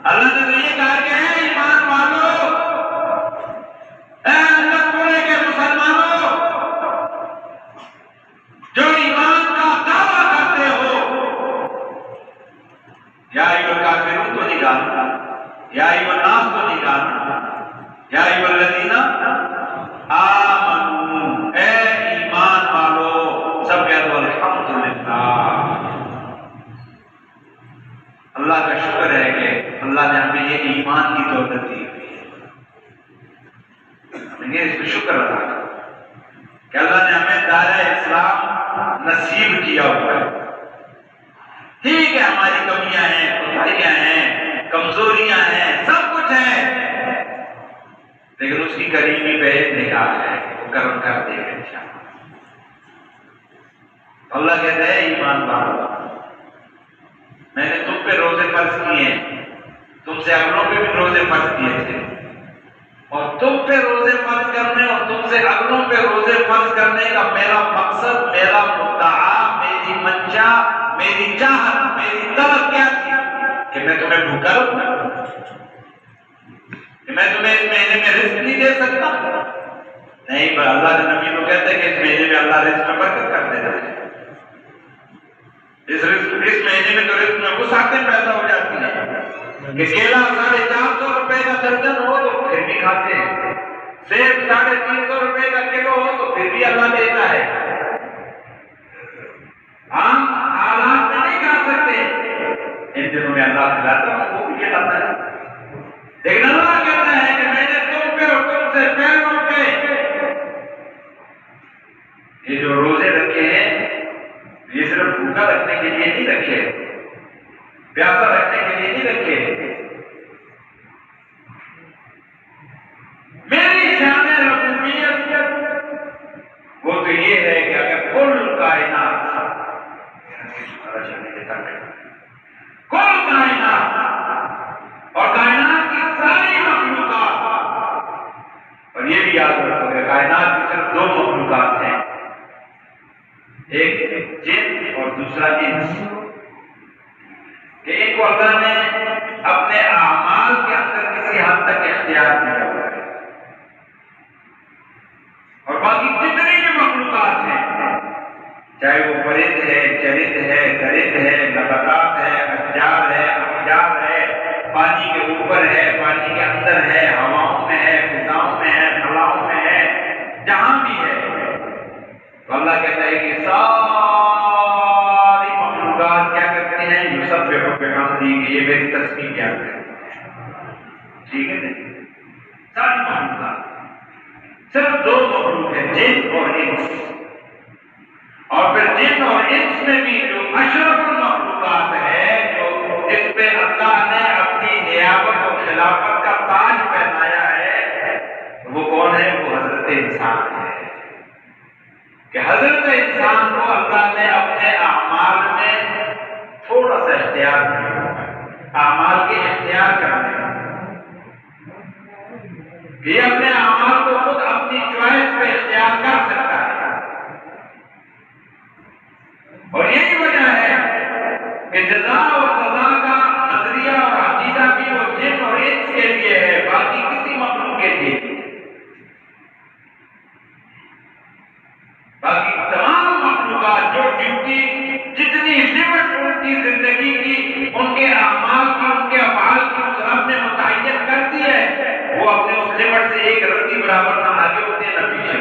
اللہ نے تو یہ کہا کہ اے ایمان والو، اے اللہ پورے کے مسلمانوں جو ایمان کا دعویٰ کرتے ہو، یا ایھا الکافرون تو نہیں کہا، یا ایھا الناس تو نہیں کہا، یا ایھا الذین آمنوا، اے ایمان والو، سب کہہ دو الحمدللہ۔ اللہ کا شکر ہے کہ اللہ نے ہمیں یہ ایمان کی دولت دی ہوئی ہے، ہمیں اس پہ شکر ادا کرو کہ اللہ نے ہمیں دائرہ اسلام نصیب کیا ہوا ہے۔ ٹھیک ہے ہماری کمیاں ہیں، کوتاہیاں ہیں، کمزوریاں ہیں، سب کچھ ہے، لیکن اس کی کریمی پہ نگاہ ہے، وہ کرم کر دے گا انشاءاللہ۔ اللہ کہتا ہے ایمان والو، میں نے تم پہ روزے فرض کیے ہیں، تم سے اگلوں پہ بھی روزے فرض کیے تھے، اور تم پہ روزے فرض کرنے اور تم سے اگلوں پہ روزے فرض کرنے کا میرا مقصد، میرا مدعا، میری منشا، میری چاہت، میری طلب کیا تھی کہ میں تمہیں بھوکا رکھوں، کہ میں تمہیں اس مہینے میں رزق نہیں دے سکتا؟ نہیں، پر اللہ کے نبی کو کہتے ہیں کہ اس مہینے میں اللہ رزق میں برکت کر دیتا ہے، اس مہینے میں تو رزق میں وسعتیں پیدا ہو جاتی ہیں کہ کیلا 450 روپے کا درجن ہو تو پھر بھی کھاتے ہیں، سیب 350 روپے کا کلو ہو تو پھر بھی اللہ دیتا ہے۔ ہم حالات میں نہیں کھا سکتے، ان دنوں میں اللہ کھلاتا ہے، وہ بھی کھلاتا ہے، لیکن اللہ کہتا ہے کہ میں نے تم پہ اور تم سے پہلوں پہ یہ جو روزے رکھے ہیں، یہ صرف بھوکا رکھنے کے لیے نہیں رکھے، پیاسا رکھنے کے لیے نہیں رکھے، میری شان ربوبیت وہ تو یہ ہے کہ اگر کل کائنات اور کائنات کی ساری مخلوقات، اور یہ بھی یاد رکھو کہ کائنات کی صرف 2 مخلوقات ہیں، ایک جن اور دوسرا انس، کہ ان کو اللہ نے اپنے اعمال کے اندر کسی حد تک اختیار کیا ہوا ہے، اور باقی جتنی بھی مخلوقات ہیں، چاہے وہ پرند ہے، چرند ہے، درند ہے، نباتات ہے، اشجار ہے، احجار ہے، پانی کے اوپر ہے، پانی کے اندر ہے، ہواؤں میں ہے، فضاؤں میں ہے، خلاؤں میں جہاں بھی ہے، تو اللہ کہتا ہے کہ ساری مخلوقات کیا کرتے ہیں؟ یسبح بحمدہ، یہ میری تسبیح بیان کرتے ہیں۔ ٹھیک ہے نا؟ ساری مخلوقات، صرف دو مخلوق ہیں، جن اور انس، اور پھر جن اور انس میں بھی جو اشرف المخلوقات ہے، جو جس پہ اللہ نے اپنی نیابت اور خلافت کا تاج پہنایا ہے، وہ کون ہے؟ وہ حضرت انسان ہے۔ کہ حضرت انسان کو اللہ نے اپنے اعمال میں تھوڑا سا اختیار دیا، اعمال کے اختیار کرنے کا، یہ اپنے اعمال کو خود اپنی چوائس پہ اختیار کر سکتا ہے۔ اور یہی وجہ ہے کہ جزا اور سزا کا نظریہ اور عقیدہ بھی وہ جن اور انس کے لیے ہے، باقی کسی مخلوق کے لیے نہیں۔ باقی تمام مخلوقات جو ڈیوٹی، جتنی لمٹ ان کی زندگی کی، ان کے اعمال کی، ان کے افعال کی اس رب نے متعین کر دی ہے، وہ اپنے اس لمٹ سے ایک رتی برابر نہ آگے ہوتے ہیں نہ پیچھے،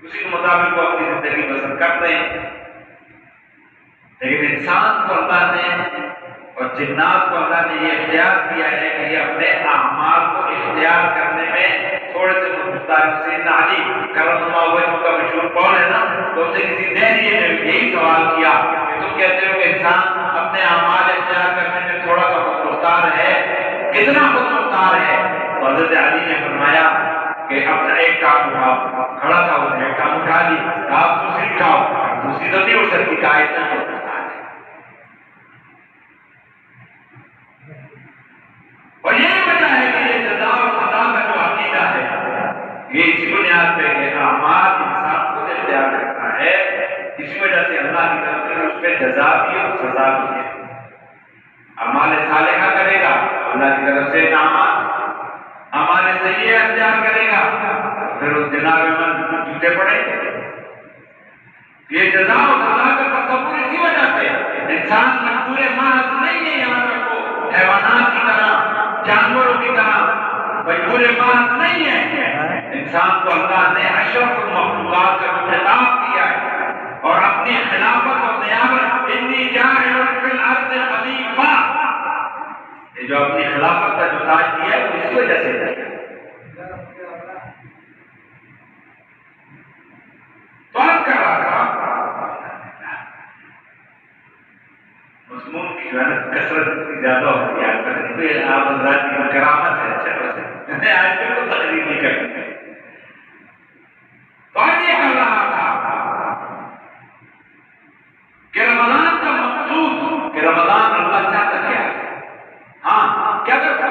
اسی کے مطابق وہ اپنی زندگی بسر کرتے ہیں۔ لیکن انسان کو اللہ نے اور جنات کو اللہ نے یہ اختیار دیا ہے کہ یہ اپنے اعمال کو اختیار کرنے میں تھوڑے سے مختلف۔ سیدنا علی کرم اللہ وجہ کا مشہور قول ہے نا، تو ان سے کسی نہریے نے یہی سوال کیا کہ تم کہتے ہو کہ انسان اپنے اعمال اختیار کرنے میں تھوڑا سا خود مختار ہے، کتنا خود مختار ہے؟ تو حضرت علی نے فرمایا کہ اپنا ایک کام اٹھاؤ، کھڑا تھا اس نے ایک کام اٹھا لی، آپ دوسری اٹھاؤ، دوسری تو نہیں اٹھ سکتی، کہا اتنا خود مختار ہے۔ اور یہی وجہ ہے کہ یہ جزا اور سزا کا جو عقیدہ ہے، یہ اسی بنیاد پہ کہ اعمال انسان خود اختیار کرتا ہے، اسی وجہ سے اللہ کی طرف سے اس پہ جزا بھی اور سزا بھی ہے۔ اعمال صالحہ کرے گا اللہ کی طرف سے انعامات، اعمال سیئہ اختیار کرے گا پھر اس جناب من جوتے پڑیں گے۔ یہ جزا اور سزا کا تصور اسی وجہ سے انسان مجبور محض نہیں ہے، یہاں رکھو، حیوانات کی طرح، جانوروں کی طرح مجبور محض نہیں ہے۔ انسان کو اللہ نے اشرف المخلوقات کا خطاب دیا ہے اور اپنی خلافت اور نیابت، انی جاعل فی الارض خلیفہ، یہ جو اپنی خلافت کا جو تاج دیا ہے وہ اس وجہ سے دیا۔ تو آپ کر رہا تھا مضمون کی جو ہے نا کثرت اتنی زیادہ ہوتی ہے، آپ حضرات کی کرامت ہے، اچھا ویسے آج بھی تو تقریر نہیں کرتے۔ تو آج یہ کر رہا تھا کہ رمضان کا مقصود، کہ رمضان اللہ چاہتا کیا ہے؟ ہاں کہ اگر کل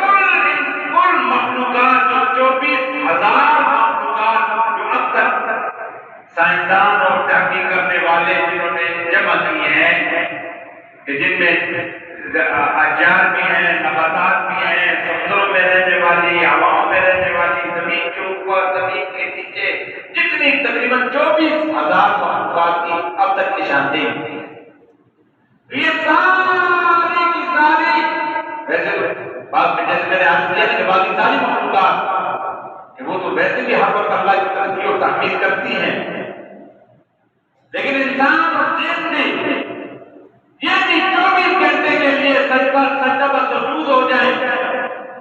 مخلوقات جو 24,000 مخلوقات جو اب تک سائنسدان اور تحقیق کرنے والے جنہوں نے جمع کیے ہیں، کہ جن میں اجار بھی ہیں، نباتات بھی ہیں، سمندروں میں رہنے والی، ہواؤں میں رہنے والی، زمین کے اوپر، زمین کے نیچے، جتنی تقریباً 24,000 مخلوقات کی اب تک نشاندہی ہوئی ہے، یہ ساری کی ساری، ویسے بعض میں جیسے میں نے آج کیا کہ باقی ساری مخلوقات کہ وہ تو ویسے بھی ہر وقت اللہ کی تسبیح اور تحمید کرتی ہیں، لیکن انسان اور جن نے یہ 24 گھنٹے کے لیے سجدہ و سجود ہو جائیں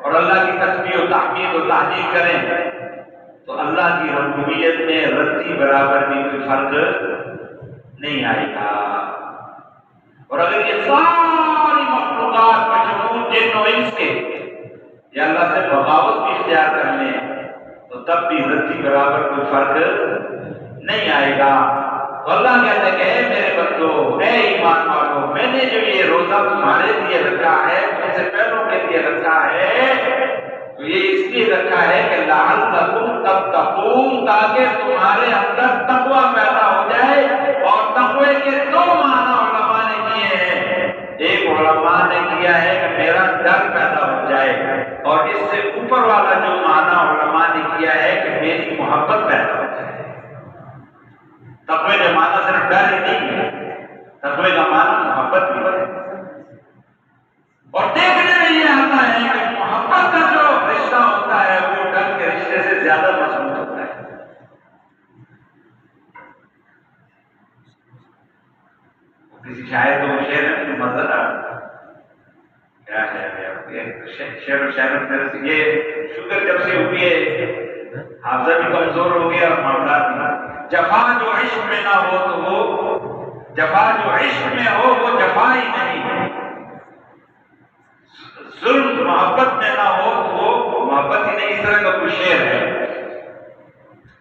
اور اللہ کی تسبیح و تحمید و تحلیل کریں، تو اللہ کی ربوبیت میں رتی برابر بھی کوئی فرق نہیں آئے گا۔ اور اگر یہ ساری مخلوقات مجموع جن و انس کے یا اللہ سے بغاوت بھی اختیار کر لیں تو تب بھی رتی برابر کوئی فرق نہیں آئے گا۔ تو اللہ کہتا ہے کہ اے میرے بندو، اے ایمان والو، میں نے جو یہ روزہ تمہارے لیے رکھا ہے، تم سے پہلوں کے لیے رکھا ہے، تو یہ اس لیے رکھا ہے کہ لعلکم تتقون، تاکہ تمہارے اندر تقوی پیدا ہو جائے۔ اور تقوی کے دو معنی علماء نے کیے ہیں، ایک علماء نے کیا ہے کہ میرا ڈر پیدا ہو جائے، اور اس سے اوپر والا جو معنی علماء نے کیا ہے کہ میری محبت پیدا ہو جائے۔ تقوی کا معنی صرف ڈر ہی نہیں ہے، تقوی کا معنی محبت بھی ہے۔ اور دیکھنے میں یہ آتا ہے کہ محبت کا جو رشتہ ہوتا ہے وہ ڈر کے رشتے سے زیادہ مضبوط ہوتا ہے۔ کسی شاعر کو شعر ہے مزہ کیا ہے شعر و شاعر میرے سے یہ شوگر جب سے ہوئی ہے حافظہ بھی کمزور ہو گیا اور معاملات بھی جفا جو عشق میں نہ ہو تو وہ جفا جو عشق میں ہو وہ جفا ہی نہیں ظلم محبت میں نہ ہو تو وہ محبت ہی نہیں اس طرح کا کوئی شعر ہے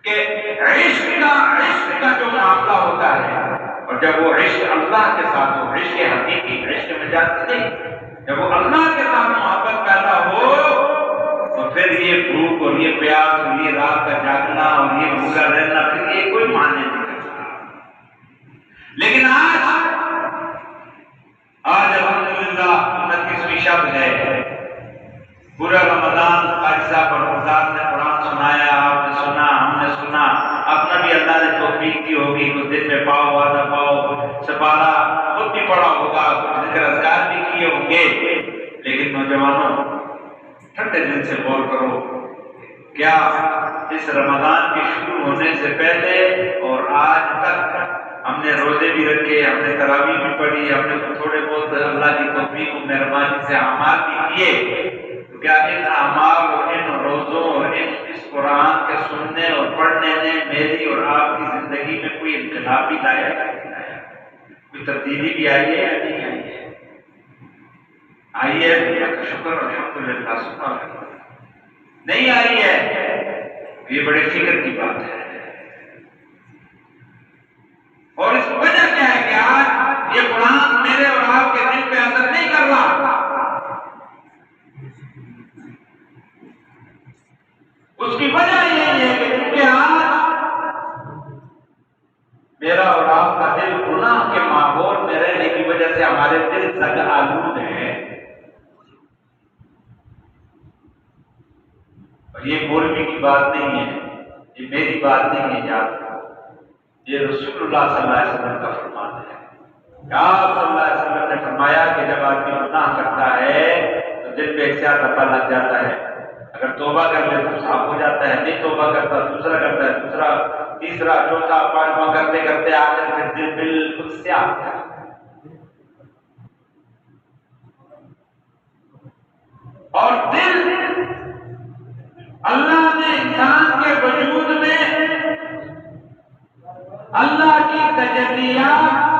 کہ عشق کا جو معاملہ ہوتا ہے اور جب وہ عشق اللہ کے ساتھ ہو عشق حقیقی عشق مجازی نہیں جب وہ اللہ کے ساتھ محبت پیدا ہو تو پھر یہ بھوک اور یہ پیاس اور یہ رات کا جاگنا اور یہ بھوکا رہنا پھر یہ کوئی معنی نہیں رکھتا لیکن آج الحمدللہ 29ویں شب ہے پورا رمضان اجزا پر رمضان نے قرآن سنایا آپ نے سنا ہم نے سنا اپنا بھی اللہ نے توفیق دی ہوگی کچھ دن میں پاؤ وعدہ پاؤ سپارہ خود بھی پڑھا ہوگا کچھ ذکر اذکار بھی کیے ہوں گے لیکن نوجوانوں ٹھنڈے دل سے غور کرو کیا اس رمضان کے شروع ہونے سے پہلے اور آج تک ہم نے روزے بھی رکھے ہم نے تراویح بھی پڑھی ہم نے تھوڑے بہت اللہ کی توفیق و مہربانی سے اعمال بھی کیے تو کیا ان اعمال اور ان روزوں اور اس قرآن کے سننے اور پڑھنے نے میری اور آپ کی زندگی میں کوئی انقلاب بھی لایا کوئی تبدیلی بھی آئی ہے یا نہیں آئی ہے اللہ کا شکر الحمدللہ سبحان اللہ نہیں آئی ہے یہ بڑے فکر کی بات ہے اور اس وجہ کیا ہے کہ آج یہ قرآن میرے اور آپ کے دل پہ اثر نہیں کر رہا اس کی وجہ یہی ہے کہ کیونکہ آج میرا اور آپ کا دل گناہ کے ماحول میں رہنے کی وجہ سے ہمارے دل سگ آلود ہیں اور یہ مولوی کی بات نہیں ہے یہ میری بات نہیں ہے یاد یہ رسول اللہ صلی اللہ علیہ وسلم کا فرمان ہے آپ صلی اللہ علیہ وسلم نے فرمایا کہ جب آدمی گناہ کرتا ہے تو دل پہ ایک سیاہ دھبا لگ جاتا ہے اگر توبہ کر لے تو صاف ہو جاتا ہے نہیں توبہ کرتا دوسرا کرتا ہے دوسرا تیسرا چوتھا پانچواں کرتے کرتے آخر پھر دل بالکل سیاہ ہو جاتا ہے اور دل اللہ نے انسان کے وجود میں اللہ کی تجلیات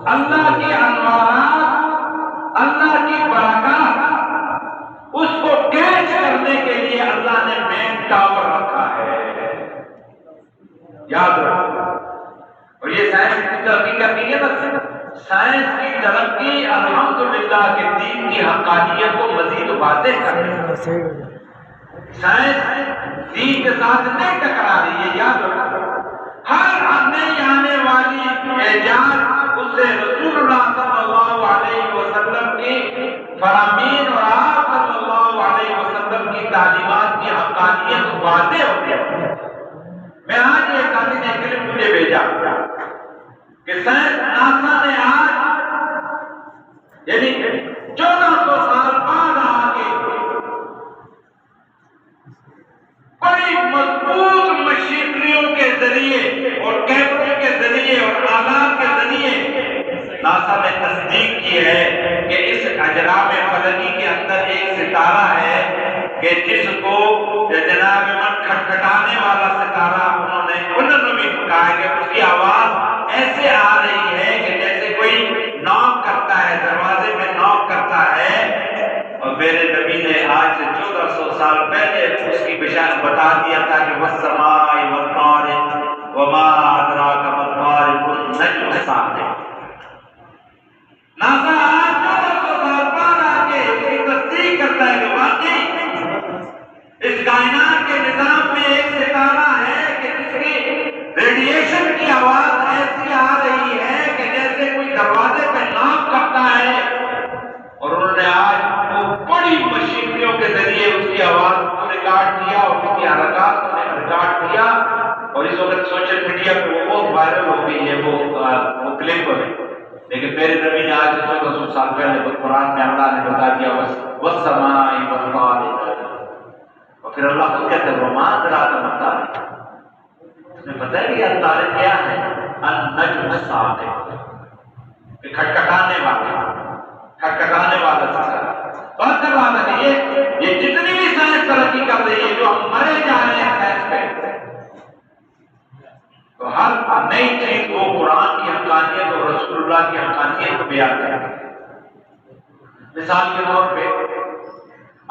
اللہ کی انوارات اللہ کی برکات اس کو کیچ کرنے کے لیے اللہ نے مین ٹاور رکھا ہے یاد رکھو اور یہ سائنس کی ترقی کرنی ہے نا سائنس کی ترقی الحمدللہ کے دین کی حقانیت کو مزید واضح کر رہی ہے سائنس دین کے ساتھ نہیں ٹکرا رہی ہے یاد رکھو ہر نئی آنے والی ایجاد اس سے رسول اللہ صلی اللہ علیہ وسلم کی فرامین اور آپ صلی اللہ علیہ وسلم کی تعلیمات کی حقانیت واضح ہو گئی میں آج یہ ساتھی نے کلپ مجھے بھیجا کہ سائنس ناسا نے آج یعنی 1400 سال بعد آگے بڑی مضبوط مشینریوں کے ذریعے اور کیمروں کے ذریعے اور آلات کے ذریعے ناسا نے تصدیق کی ہے کہ اس اجرام فلکی کے اندر ایک ستارہ ہے کہ جس کو جناب من کھٹکھٹانے والا ستارہ انہوں نے بھی کہا ہے کہ اس کی آواز ایسے آ رہی ہے کہ جیسے کوئی ناک کرتا ہے دروازے میں ناک کرتا ہے اور میرے نبی نے آج سے 1400 سال پہلے اس کی بشارت بتا دیا تھا کہ والسماء والطارق وما ادراک ما الطارق النجم الثاقب ناسا آج 1400 سال بعد آگے اس کی تصدیق کرتا ہے کہ واقعی اس کائنات کے نظام میں ایک ستارہ ہے کہ جس کی ریڈیشن کی آواز ایسی آ رہی ہے کہ جیسے کوئی دروازے پہ ناک کرتا ہے اور انہوں نے آج بڑی مشینریوں کے ذریعے اس کی آواز کو ریکارڈ کیا اور اس کی حرکات کو ریکارڈ کیا اور اس وقت سوشل میڈیا پہ وہ بہت وائرل ہو گئی ہے وہ کلپ ہے لیکن میرے نبی نے آج 1400 سال پہلے قرآن میں اللہ نے بتا دیا والسماء والطارق اور پھر اللہ کو کہتے ہیں وما ادراک ما الطارق تمہیں پتہ ہے کہ الطارق کیا ہے النجم الثاقب کھٹکھٹانے والا بہت بات ہے. یہ جتنی بھی سائنس ترقی کر رہی ہے، جو ہم مرے جا رہے ہیں سائنس پہ، تو ہر نئی چیز وہ قرآن کی حقانیت اور رسول اللہ کی حقانیت کو بیان کرتی ہے. مثال کے طور پہ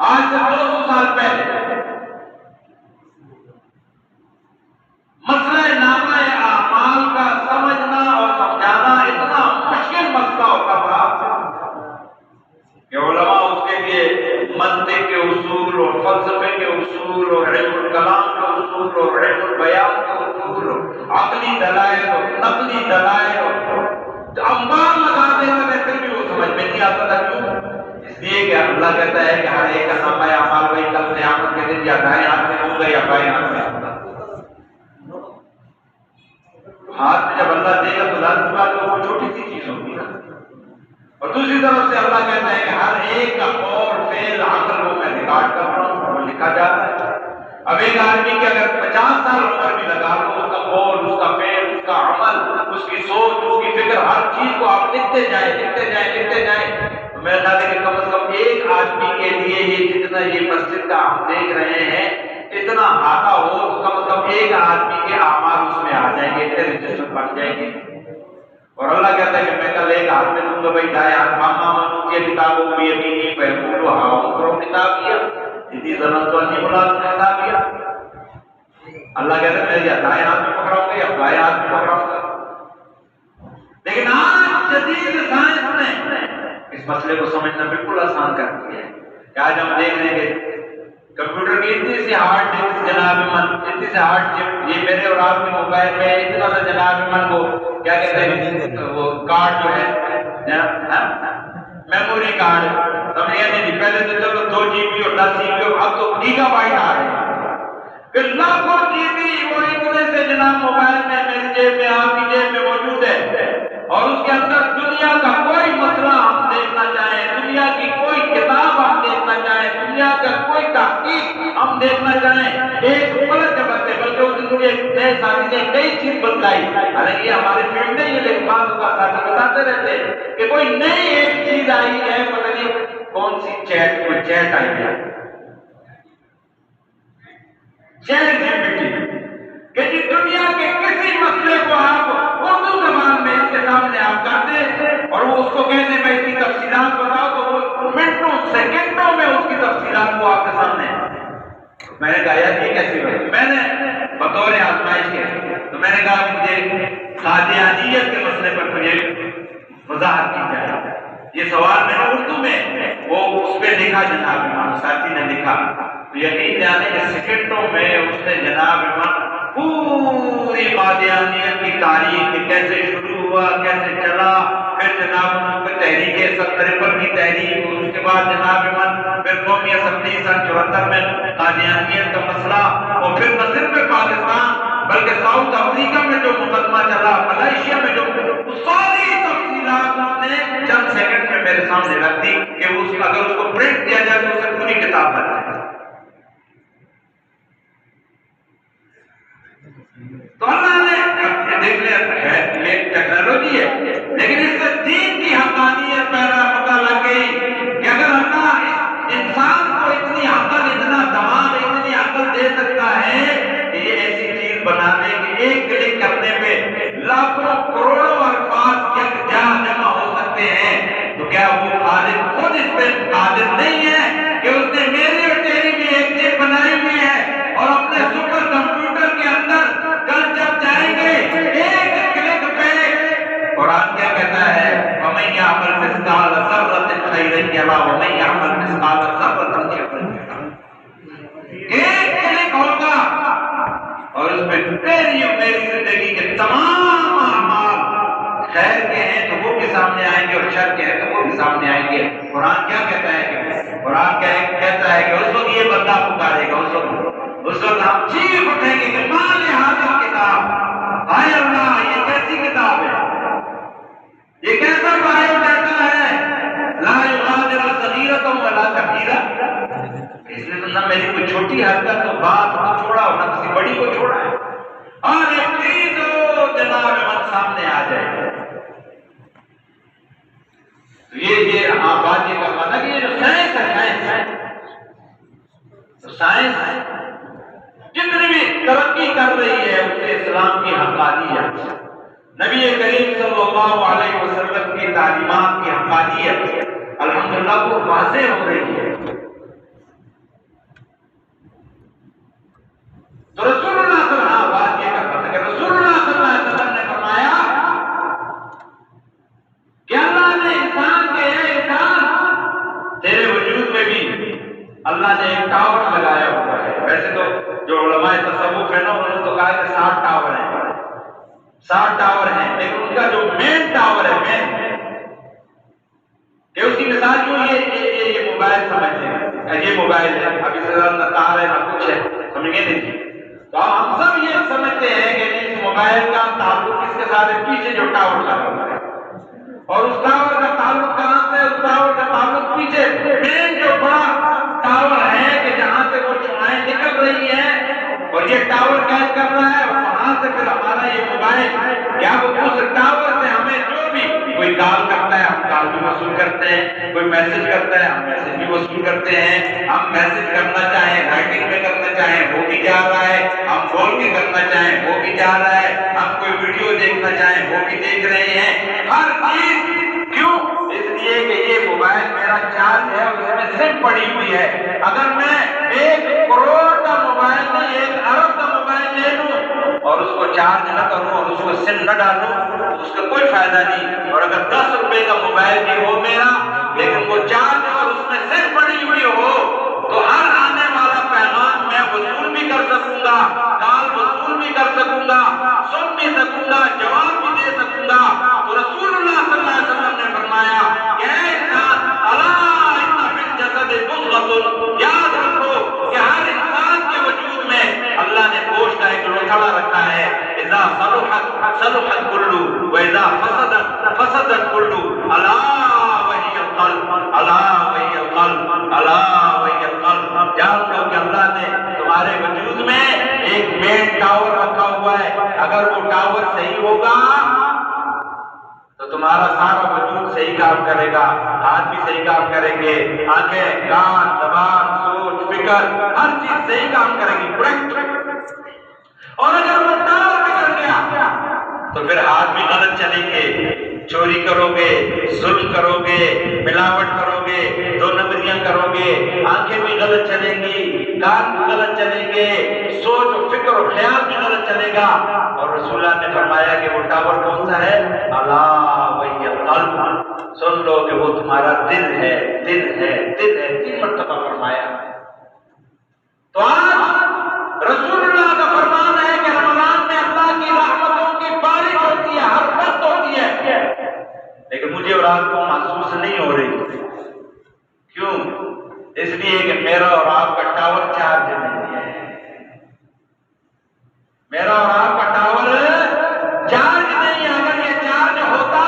آج سے 200 سال پہلے مسئلہ نامہ اعمال کا سمجھنا اور سمجھانا اتنا مشکل مسئلہ ہوتا تھا کہ علماء اس کے لیے منطق کے اصول اور فلسفے کے اصول اور علم الکلام کے اصول اور علم البیان کے اصول اور عقلی دلائل اور نقلی دلائل اور انبار لگا دیتے تھے، پھر بھی وہ سمجھ میں نہیں آتا تھا. کیوں؟ اس لیے کہ اللہ کہتا ہے کہ ہر ایک کا نامہ اعمال وہی کل قیامت کے دن یا دائیں ہاتھ میں ہوگا یا بائیں ہاتھ میں ہوگا. ہاتھ میں جب اللہ دے گا تو ظاہر بات ہے وہ چھوٹی سی چیز ہوگی. اور دوسری طرف سے اللہ کہتا ہے کہ ہر ایک کا قول فعل عقل وہ میں ریکارڈ کر رہا ہوں، وہ لکھا جاتا ہے. اب ایک آدمی کی اگر 50 سال عمر بھی لگا تو اس کا قول، اس کا فعل، اس کا عمل، اس کی سوچ، اس کی فکر، ہر چیز کو آپ لکھتے جائیں. تو میرا خیال ہے کہ کم از کم ایک آدمی کے لیے یہ جتنا یہ مسجد کا ہم دیکھ رہے ہیں اتنا احاطہ ہو تو کم از کم ایک آدمی کے اعمال اس میں آ جائیں گے، رجسٹر بن جائیں گے. اور اللہ کہتا ہے کہ میں کل ایک ہاتھ میں دوں گا بھائی دائیں ہاتھ ماما منو کی کتابوں کو یہ بھی نہیں پہلو ہاؤ کرو کتاب کیا اتنی ضرورت تو نہیں بلا کتاب کیا. اللہ کہتا ہے میں یا دائیں ہاتھ میں پکڑاؤں گا یا بائیں ہاتھ میں پکڑاؤں گا. لیکن آج جدید سائنس نے اس مسئلے کو سمجھنا بالکل آسان کر دیا ہے کہ آج ہم دیکھ لیں گے کمپیوٹر کی اتنی سی ہارڈ ڈسک جناب من، اتنی سی ہارڈ چپ، یہ میرے اور آپ کے موبائل میں اتنا سا جناب من کو کیا کہتے ہیں وہ کارڈ جو ہے میموری کارڈ، سمجھے نہیں؟ پہلے تو چلو 2 GB اور 10 GB، اب تو گیگا بائٹ آ رہے ہیں. پھر لاکھوں GB وہ اتنے سے جناب موبائل میں میری جیب میں آپ کی جیب میں موجود ہے. اور اس کے اندر دنیا کا کوئی مسئلہ ہم دیکھنا چاہیں، دنیا کی کوئی کتاب ہم دیکھنا چاہیں، دنیا کا کوئی تحقیق ہم دیکھنا چاہیں، ایک پلک جھپکتے بلکہ اس دن مجھے نئے ساتھی نے کئی چیز بتلائی. حالانکہ یہ ہمارے فیلڈ میں یہ لیکن بعض کا ساتھی بتاتے رہتے ہیں کہ کوئی نئی ایک چیز آئی ہے، پتہ نہیں کون سی چیٹ، کوئی چیٹ آئی ہے، چیٹ GPT، کہ جس دنیا کے کسی مسئلے کو آپ اردو زبان میں اس کے سامنے آپ کرتے اور وہ اس کو کہتے ہیں میں اس کی تفصیلات بتاؤ تو وہ منٹوں سیکنڈوں میں اس کی تفصیلات کو آپ کے سامنے. میں نے کہا یار یہ کیسی بات؟ میں نے بطور آزمائش کے تو میں نے کہا مجھے قادیانیت کے مسئلے پر مجھے وضاحت کی جائے. یہ سوال میں نے اردو میں وہ اس پہ لکھا، جناب امام ساتھی نے لکھا، تو یقین جانے کہ سیکنڈوں میں اس نے جناب امام پوری قادیانیت کی تاریخ کیسے شروع ہوا، کیسے چلا، پھر جناب اس پہ تحریک 53 کی تحریک، اس کے بعد جناب امام پھر قومی اسمبلی 74 میں قادیانیت کا مسئلہ، اور پھر نہ صرف پاکستان بلکہ ساؤتھ افریقہ میں جو مقدمہ چلا، ملائیشیا میں جو ساری تفصیلات اس نے چند سیکنڈ میں میرے سامنے رکھ دی کہ اگر اس کو پرنٹ کیا جائے تو اسے پوری کتاب بن جائے. تو اللہ نے دیکھ لیا یہ ٹیکنالوجی ہے، لیکن اس سے دین کی حقانیت پہلا پتہ لگ گئی کہ اگر اللہ انسان کو اتنی عقل، اتنا دماغ، اتنی عقل دے سکتا ہے کہ یہ ایسی چیز بنانے کے ایک کلک کرنے پہ لاکھوں کروڑوں الفاظ یکجا جمع ہو سکتے ہیں، تو کیا وہ خالق خود اس پہ قادر نہیں ہے کہ اس نے میری اور تیری بھی ایک چیز بنائی ہوئی ہے اور اپنے سپر کمپیوٹر کے اندر کل جب جائیں گے ایک کلک پہ قرآن کیا کہتا ہے وَمَن يَعْمَلْ مِثْقَالَ ذَرَّةٍ خَيْرًا يَرَهُ وَمَن يَعْمَلْ مِثْقَالَ ذَرَّةٍ شَرًّا يَرَهُ. ایک کلک ہوگا اور اس پہ تیری اور میری زندگی کے تمام اعمال خیر کے ہیں تو وہ بھی سامنے آئیں گے اور شر کے ہیں تو وہ بھی سامنے آئیں گے. قرآن کیا کہتا ہے کہ قرآن کہتا ہے کہ اس وقت یہ بندہ پکارے گا، اس وقت ہم چیخ اٹھیں گے کہ ماں لہٰذا کتاب، ہائے اللہ یہ کیسی کتاب ہے، یہ کیسا بایو ڈاٹا ہے، لا یغادر صغیرۃ ولا کبیرۃ، اس نے تو نہ میری کوئی چھوٹی حرکت تو بات کو چھوڑا اور نہ کسی بڑی کو چھوڑا ہے، اور ایک چیز جناب من سامنے آ جائے. سائنس جتنی بھی ترقی کر رہی ہے اس سے اسلام کی حقانیت، نبی کریم صلی اللہ علیہ وسلم کی تعلیمات کی حقانیت الحمدللہ کو واضح ہو رہی ہے۔ تو رسول اللہ صلی اللہ علیہ وسلم یہ کرتا تھا کہ رسول اللہ صلی اللہ علیہ وسلم نے فرمایا کہ اللہ نے انسان کے انسان تیرے وجود میں بھی اللہ نے ایک ٹاور لگایا ہوا ہے۔ ویسے تو جو علماء تصوف ہے نا انہوں نے تو کہا کہ 60 ٹاور ہیں، 60 ٹاور ہیں، لیکن ان کا جو مین ٹاور ہے مین کہ اس کی مثال کیوں یہ موبائل سمجھتے ہیں، یہ موبائل ہے، اب اس سے نہ تار ہے نہ کچھ ہے، سمجھ گئے نہیں؟ تو ہم سب یہ سمجھتے ہیں کہ اس موبائل کا تعلق کس کے ساتھ ہے؟ پیچھے جو ٹاور لگا ہوا ہے، اور اس ٹاور کا تعلق کہاں سے؟ اس ٹاور کا تعلق پیچھے مین جو بڑا ٹاور ہے کہ جہاں سے وہ شعاعیں نکل رہی ہیں اور یہ ٹاور قید کر رہا ہے، اور وہاں سے پھر ہمارا یہ موبائل یا وہ اس ٹاور سے ہمیں جو بھی کوئی کال کرتا ہے ہم کال بھی وصول کرتے ہیں، کوئی میسج کرتا ہے ہم میسج بھی وصول کرتے ہیں، ہم میسج کرنا چاہیں رائٹنگ میں کرنا چاہیں وہ بھی جا رہا ہے، ہم بول کے کرنا چاہیں وہ بھی جا رہا ہے، ہم کوئی ویڈیو دیکھنا چاہیں وہ بھی دیکھ رہے ہیں، ہر چیز کیوں؟ اس لیے کہ یہ موبائل میرا چارج ہے اور اس میں سم پڑی ہوئی ہے۔ اگر میں 1 کروڑ کا موبائل نہیں 1 ارب کا موبائل لے لوں اور اس کو چارج نہ کروں اور اس کو سم نہ ڈالوں تو اس کا کوئی فائدہ نہیں، اور اگر 10 روپے کا موبائل بھی ہو میرا لیکن وہ چارج اور اس میں سم پڑی ہوئی ہو تو ہر آنے والا پیغام میں وصول بھی کر سکوں گا، کال وصول بھی کر سکوں گا، سن بھی سکوں گا، جواب بھی دے سکوں گا۔ تو رسول اللہ صلی اللہ علیہ وسلم نے فرمایا کہ اے انسان الا ان فی الجسد مضغۃ، یاد رکھو کہ ہر انسان کے وجود میں اللہ نے گوشت کا ایک لوتھڑا رکھا ہے، اذا صلحت صلح کل واذا فسدت فسد کل، الا وہی القلب، الا وہی القلب، الا وہی القلب۔ جان لو کہ اللہ نے تمہارے وجود میں ایک مین ٹاور رکھا ہوا ہے، اگر وہ ٹاور صحیح ہوگا تو تمہارا سارا وجود صحیح کام کرے گا، ہاتھ بھی صحیح کام کریں گے، آنکھیں، کان، زبان، سوچ، فکر، ہر چیز صحیح کام کرے گی۔ اور اگر وہ ٹاور بگڑ گیا تو پھر ہاتھ بھی غلط چلیں گے، چوری کرو گے، ظلم کرو گے، ملاوٹ کرو گے، 2 نمبریاں کرو گے، آنکھیں بھی غلط چلیں گی، کان بھی غلط چلیں گے، سوچ و فکر و خیال بھی غلط چلے گا۔ اور رسول اللہ نے فرمایا کہ وہ ٹاور کون سا ہے؟ الا وہی القلب، سن لو کہ وہ تمہارا دل ہے، دل ہے، دل ہے، 3 مرتبہ فرمایا۔ تو آج رسول اللہ کا فرمان ہے کہ رمضان میں اللہ کی رحمتوں کی بارش ہوتی ہے، ہر وقت ہوتی ہے، لیکن مجھے اور آپ کو محسوس نہیں ہو رہی۔ کیوں؟ اس لیے کہ میرا اور آپ کا ٹاور چارج نہیں ہے، میرا اور آپ کا ٹاور چارج نہیں ہے۔ اگر یہ چارج ہوتا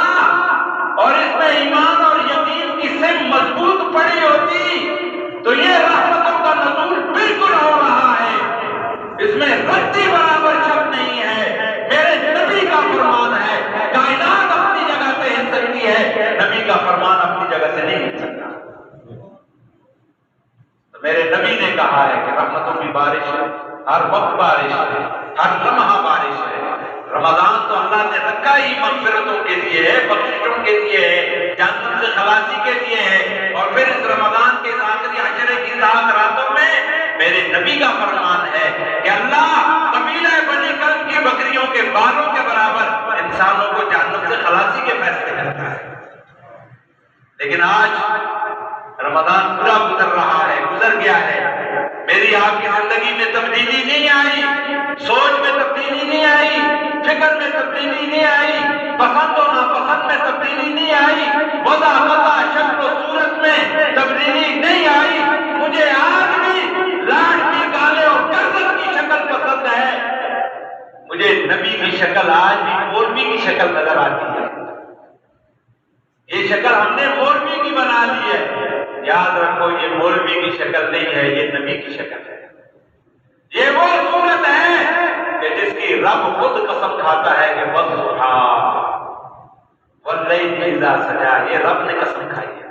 اور اس میں ایمان اور یقین کی سم مضبوط پڑی ہوتی تو یہ رحمتوں کا نزول بالکل ہو رہا ہے، اس میں رتی برابر شک نہیں ہے۔ میرے نبی کا فرمان ہے، کائنات اپنی جگہ سے ہل سکتی ہے، نبی کا فرمان اپنی جگہ سے نہیں ہل سکتا۔ تو میرے نبی نے کہا ہے کہ رحمتوں کی بارش ہے، ہر وقت بارش ہے، ہر لمحہ بارش ہے۔ رمضان تو اللہ نے رکھا ہی مغفرتوں کے لیے ہے، بخششوں کے لیے ہے، جہنم سے خلاصی کے لیے ہے، اور پھر اس رمضان کے آخری عشرے کی 7 راتوں میں میرے نبی کا فرمان ہے کہ اللہ قبیلہ بنی کرم کی بکریوں کے بالوں کے برابر انسانوں کو جہنم سے خلاصی کے فیصلے کرتا ہے۔ لیکن آج رمضان پورا گزر رہا ہے، گزر گیا ہے، میری آپ کی زندگی میں تبدیلی نہیں آئی، سوچ میں تبدیلی نہیں آئی، فکر میں تبدیلی نہیں آئی، پسند و ناپسند میں تبدیلی نہیں آئی، وضع شکل و صورت میں تبدیلی نہیں آئی۔ مجھے آج بھی لاڈ کی گالے اور کرزت کی شکل پسند ہے، مجھے نبی کی شکل آج بھی مولوی کی شکل نظر آتی ہے۔ یہ شکل ہم نے مولوی کی بنا لی ہے، یاد رکھو یہ مولوی کی شکل نہیں ہے، یہ نبی کی شکل ہے۔ یہ وہ صورت ہے کہ جس کی رب خود قسم کھاتا ہے کہ وَالضُّحَىٰ وَاللَّيْلِ إِذَا سَجَىٰ، یہ رب نے قسم کھائی ہے۔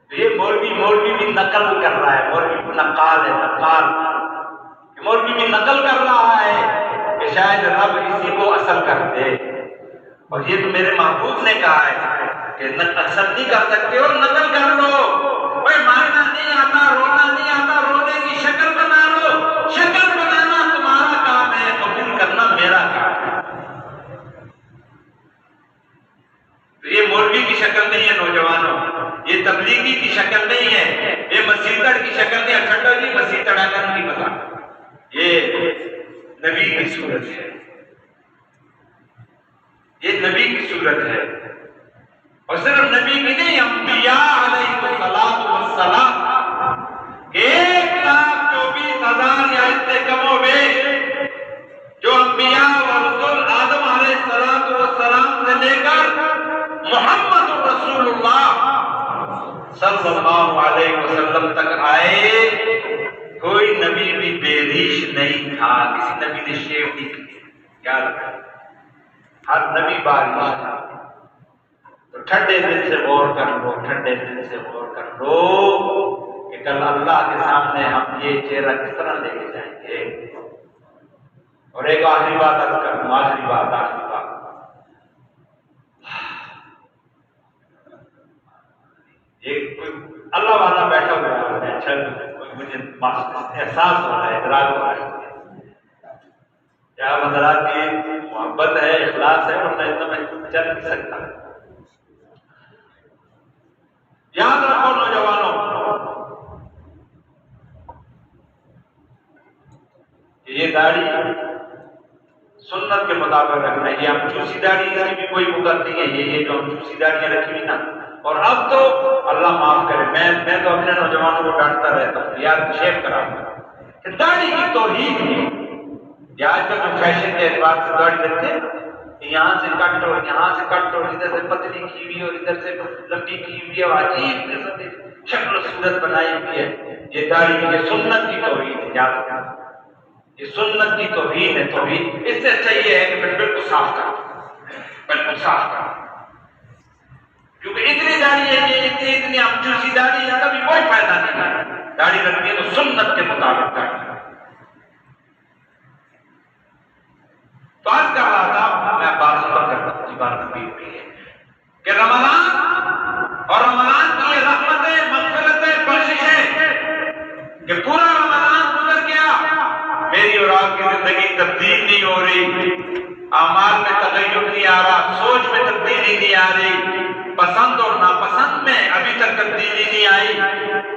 تو یہ مولوی بھی نقل کر رہا ہے، مولوی نقال ہے، نقال مولوی بھی نقل کر رہا ہے کہ شاید رب اسی کو اصل کر دے، اور یہ تو میرے محبوب نے کہا ہے کہ اصل نہیں کر سکتے اور نقل کر لو، کوئی مارنا نہیں آتا، رونا نہیں آتا، رونے کی شکل بنا لو، شکل بنانا تمہارا کام ہے، قبول کرنا میرا کام ہے۔ تو یہ مولوی کی شکل نہیں ہے نوجوانوں، یہ تبلیغی کی شکل نہیں ہے، یہ مسیتڑ کی شکل نہیں ہے، ٹھنڈا جی مسیتڑا کر نہیں پتا، یہ نبی کی صورت ہے، یہ نبی کی صورت ہے، اور صرف نبی کی نہیں، انبیاء علیہ السلام 1,24,000 یا اس سے کم و بیش جو انبیاء و رسول آدم علیہ السلام سے لے کر محمد رسول اللہ صلی اللہ علیہ وسلم تک آئے، کوئی نبی بھی بے ریش نہیں تھا، کسی نبی نے شیو نہیں کیا، ہر نبی باریش تھا۔ تو ٹھنڈے دل سے غور کر لو، ٹھنڈے دل سے غور کر لو کہ کل اللہ کے سامنے ہم یہ چہرہ کس طرح لے کے جائیں گے۔ اور ایک آخری بات عرض کر دوں، آخری بات ایک اللہ والا بیٹھا ہوا ہے، اچھا مجھے احساس ہو رہا ہے، ادراک ہو رہا ہے کیا حضرات کی محبت ہے، اخلاص ہے، ورنہ اتنا میں چل نہیں سکتا۔ یاد رکھو نوجوانوں کہ یہ داڑھی سنت کے مطابق رکھنا ہے، یہ ہم چوسی داڑھی، اس کی بھی کوئی مدت نہیں ہے، یہ جو ہم چوسی داڑیاں رکھی ہوئی نا، اور اب تو اللہ معاف کرے، میں تو اپنے نوجوانوں کو ڈانٹتا رہتا ہوں، یار شیو کراؤں کہ داڑھی کی توحید ہے۔ یہ آج کل جو فیشن کے اعتبار سے داڑھی رکھتے ہیں، یہاں سے کٹ اور یہاں سے کٹ اور ادھر سے پتلی کی ہوئی اور ادھر سے لمبی کی ہوئی اور عجیب قسم کی شکل و صورت بنائی ہوئی ہے، یہ داڑھی یہ سنت کی توحید ہے، یاد رکھنا، یہ سنت کی توحید ہے، توحید۔ اس سے اچھا یہ ہے کہ بالکل صاف کر، بالکل صاف کر، کیونکہ اتنی داڑھی ہے، اتنی امچوسی داڑھی ہے، کبھی کوئی فائدہ نہیں ہے۔ داڑھی رکھنی ہے تو سنت کے مطابق داڑھی۔ تو آج کہہ رہا تھا، میں بات ختم کرتا ہوں، یہ بات نبی ہوئی ہے کہ رمضان اور رمضان کی یہ رحمتیں، مغفرتیں، بخششیں کہ پورا رمضان گزر گیا، میری اور آپ کی زندگی تبدیل نہیں ہو رہی، اعمال میں تغیر نہیں آ رہا، سوچ میں تبدیلی نہیں آ رہی، پسند اور ناپسند میں ابھی تک تبدیلی نہیں آئی۔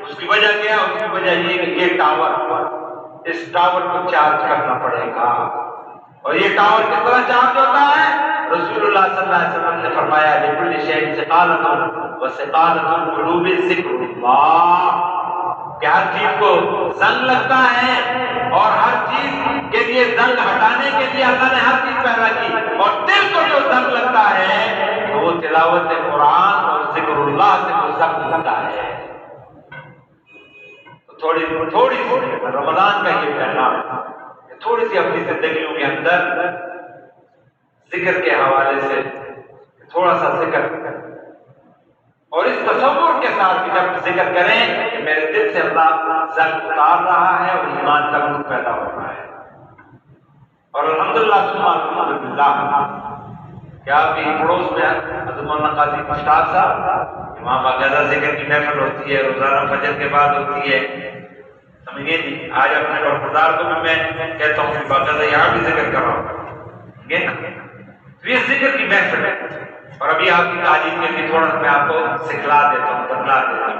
اس کی وجہ کیا؟ اس کی وجہ یہ کہ یہ ٹاور، اس ٹاور کو چارج کرنا پڑے گا، اور یہ ٹاور کس طرح چارج ہوتا ہے؟ رسول اللہ صلی اللہ علیہ وسلم نے فرمایا لِكُلِّ شَيْءٍ سِقَالَةٌ وَسِقَالَةُ الْقُلُوبِ ذِكْرُ اللَّهِ، کہ ہر چیز کو زنگ لگتا ہے، اور ہر چیز کے لیے زنگ ہٹانے کے لیے اللہ نے ہر چیز پیدا کی، اور دل کو جو زنگ لگتا ہے تو وہ تلاوت قرآن اور ذکر اللہ سے وہ زنگ لگتا ہے۔ تھوڑی رمضان کا یہ پیغام، تھوڑی سی اپنی زندگیوں کے اندر ذکر کے حوالے سے تھوڑا سا ذکر، اور اس تصور کے ساتھ کہ جب ذکر کریں کہ میرے دل سے اللہ زنگ اتار رہا ہے اور ایمان کا نور پیدا ہو رہا ہے۔ اور الحمدللہ ثم الحمدللہ کہ آپ کی پڑوس میں حضرت مولانا قاضی مشتاق صاحب، وہاں باقاعدہ ذکر کی محفل ہوتی ہے، روزانہ فجر کے بعد ہوتی ہے، سمجھے جی۔ آج اپنے ڈاکٹردار کو بھی میں کہتا ہوں کہ باقاعدہ یہاں بھی ذکر کر رہا ہوں، ٹھیک ہے نا؟ تو یہ ذکر کی محفل ہے، اور ابھی آپ کی تعلیم کے لیے تھوڑا سا میں آپ کو سکھلا دیتا ہوں، بتلا دیتا ہوں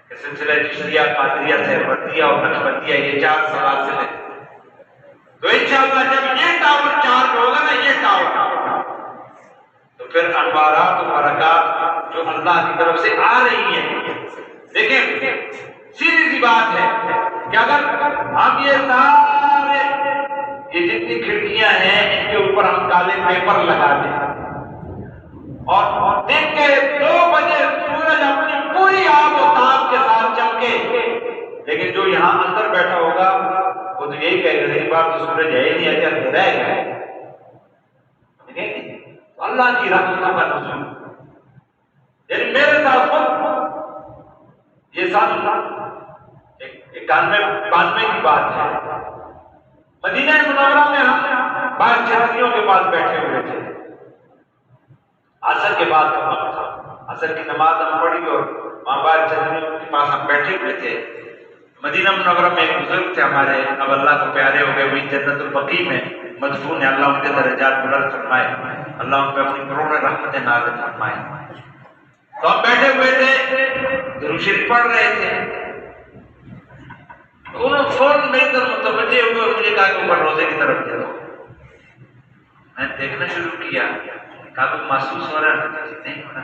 کہ سلسلہ چشتیہ، قادریہ، سہروردیہ اور نقشبندیہ یہ 4 سلاسل ہیں۔ تو انشاءاللہ جب یہ ٹاور چارج ہوگا نا، یہ ٹاور، تو پھر انوارات و برکات جو اللہ کی طرف سے آ رہی ہیں، دیکھیں سیدھی سی بات ہے کہ اگر ہم یہ سارے یہ جتنی کھڑکیاں ہیں ان کے اوپر ہم کالے پیپر لگا دیں، اور دن کے 2 بجے سورج اپنی پوری آب و تاب کے ساتھ چمکے، لیکن جو یہاں اندر بیٹھا ہوگا وہ تو یہی کہے گا اس بار تو سورج ہے ہی نہیں، اچھا اندھیرا ہے۔ اللہ کی رحمتوں کا نزول، یعنی میرے ساتھ خود یہ سال 91 کی بات ہے، مدینہ منورہ میں ہم باہر چھتریوں کے پاس بیٹھے ہوئے تھے، عصر کے بعد کا وقت تھا، عصر کی نماز ہم پڑھی اور وہاں باہر چھتریوں کے پاس ہم بیٹھے ہوئے تھے۔ مدینہ منورہ میں ایک بزرگ تھے ہمارے، اب اللہ کو پیارے ہو گئے، وہی جنت البقیع میں مدفون ہے، اللہ ان کے درجات بلند فرمائے، اللہ ان پہ اپنی کروڑوں رحمتیں نازل فرمائے۔ تو ہم بیٹھے ہوئے تھے، درود شریف پڑھ رہے تھے، انہوں نے فوراً میری طرف متوجہ ہوئے اور مجھے کہا کہ اوپر روزے کی طرف دیکھو۔ میں نے دیکھنا شروع کیا، کہا تو محسوس ہو رہا ہے؟ نہیں ہو رہا۔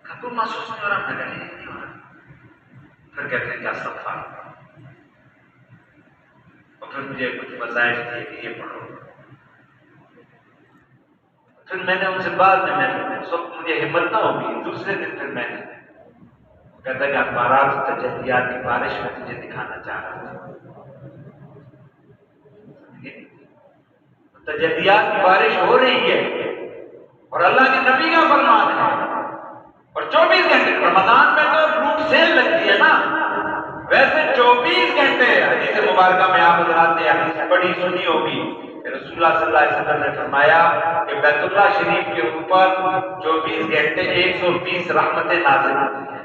کہا تو محسوس نہیں ہو رہا؟ میں کہا نہیں ہو رہا۔ پھر کہتے ہیں کیا استغفار، اور پھر مجھے کچھ وظائف دیے کہ یہ پڑھو۔ پھر میں نے ان سے بعد میں اس وقت مجھے ہمت نہ ہوگی، دوسرے دن پھر میں نے کہتا کہ اخبارات تجلیات کی بارش میں تجھے دکھانا چاہ رہا تھا۔ تجلیات کی بارش ہو رہی ہے اور اللہ کے نبی کا فرمان ہے، اور 24 گھنٹے رمضان میں تو لوٹ سیل لگتی ہے نا، ویسے 24 گھنٹے حدیث مبارکہ میں آپ حضرات نے حدیث بڑی سنی ہوگی کہ رسول اللہ صلی اللہ علیہ وسلم نے فرمایا کہ بیت اللہ شریف کے اوپر 24 گھنٹے 120 رحمتیں نازل ہوتی ہیں،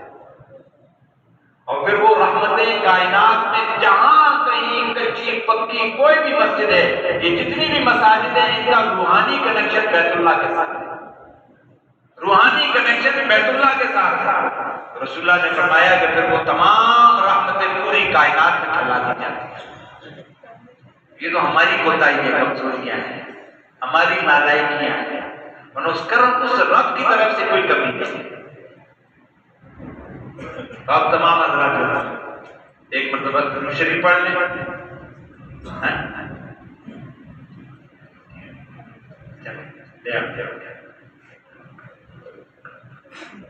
اور پھر وہ رحمتیں کائنات میں جہاں کہیں کچی پکی کوئی بھی مسجد ہے، یہ جتنی بھی مساجد ہیں، ان کا روحانی کنیکشن بیت اللہ کے ساتھ ہے، روحانی کنیکشن بیت اللہ کے ساتھ ہے۔ رسول اللہ نے فرمایا کہ پھر وہ تمام رحمتیں پوری کائنات میں پھیلا دی جاتی ہیں۔ یہ تو ہماری کوتاہی ہے، کمزوریاں ہیں، ہماری نالائکیاں ہیں، اور اس کرم اس رب کی طرف سے کوئی کمی نہیں۔ تو آپ تمام حضرات ایک مرتبہ درود شریف پڑھ لیں، لے آپ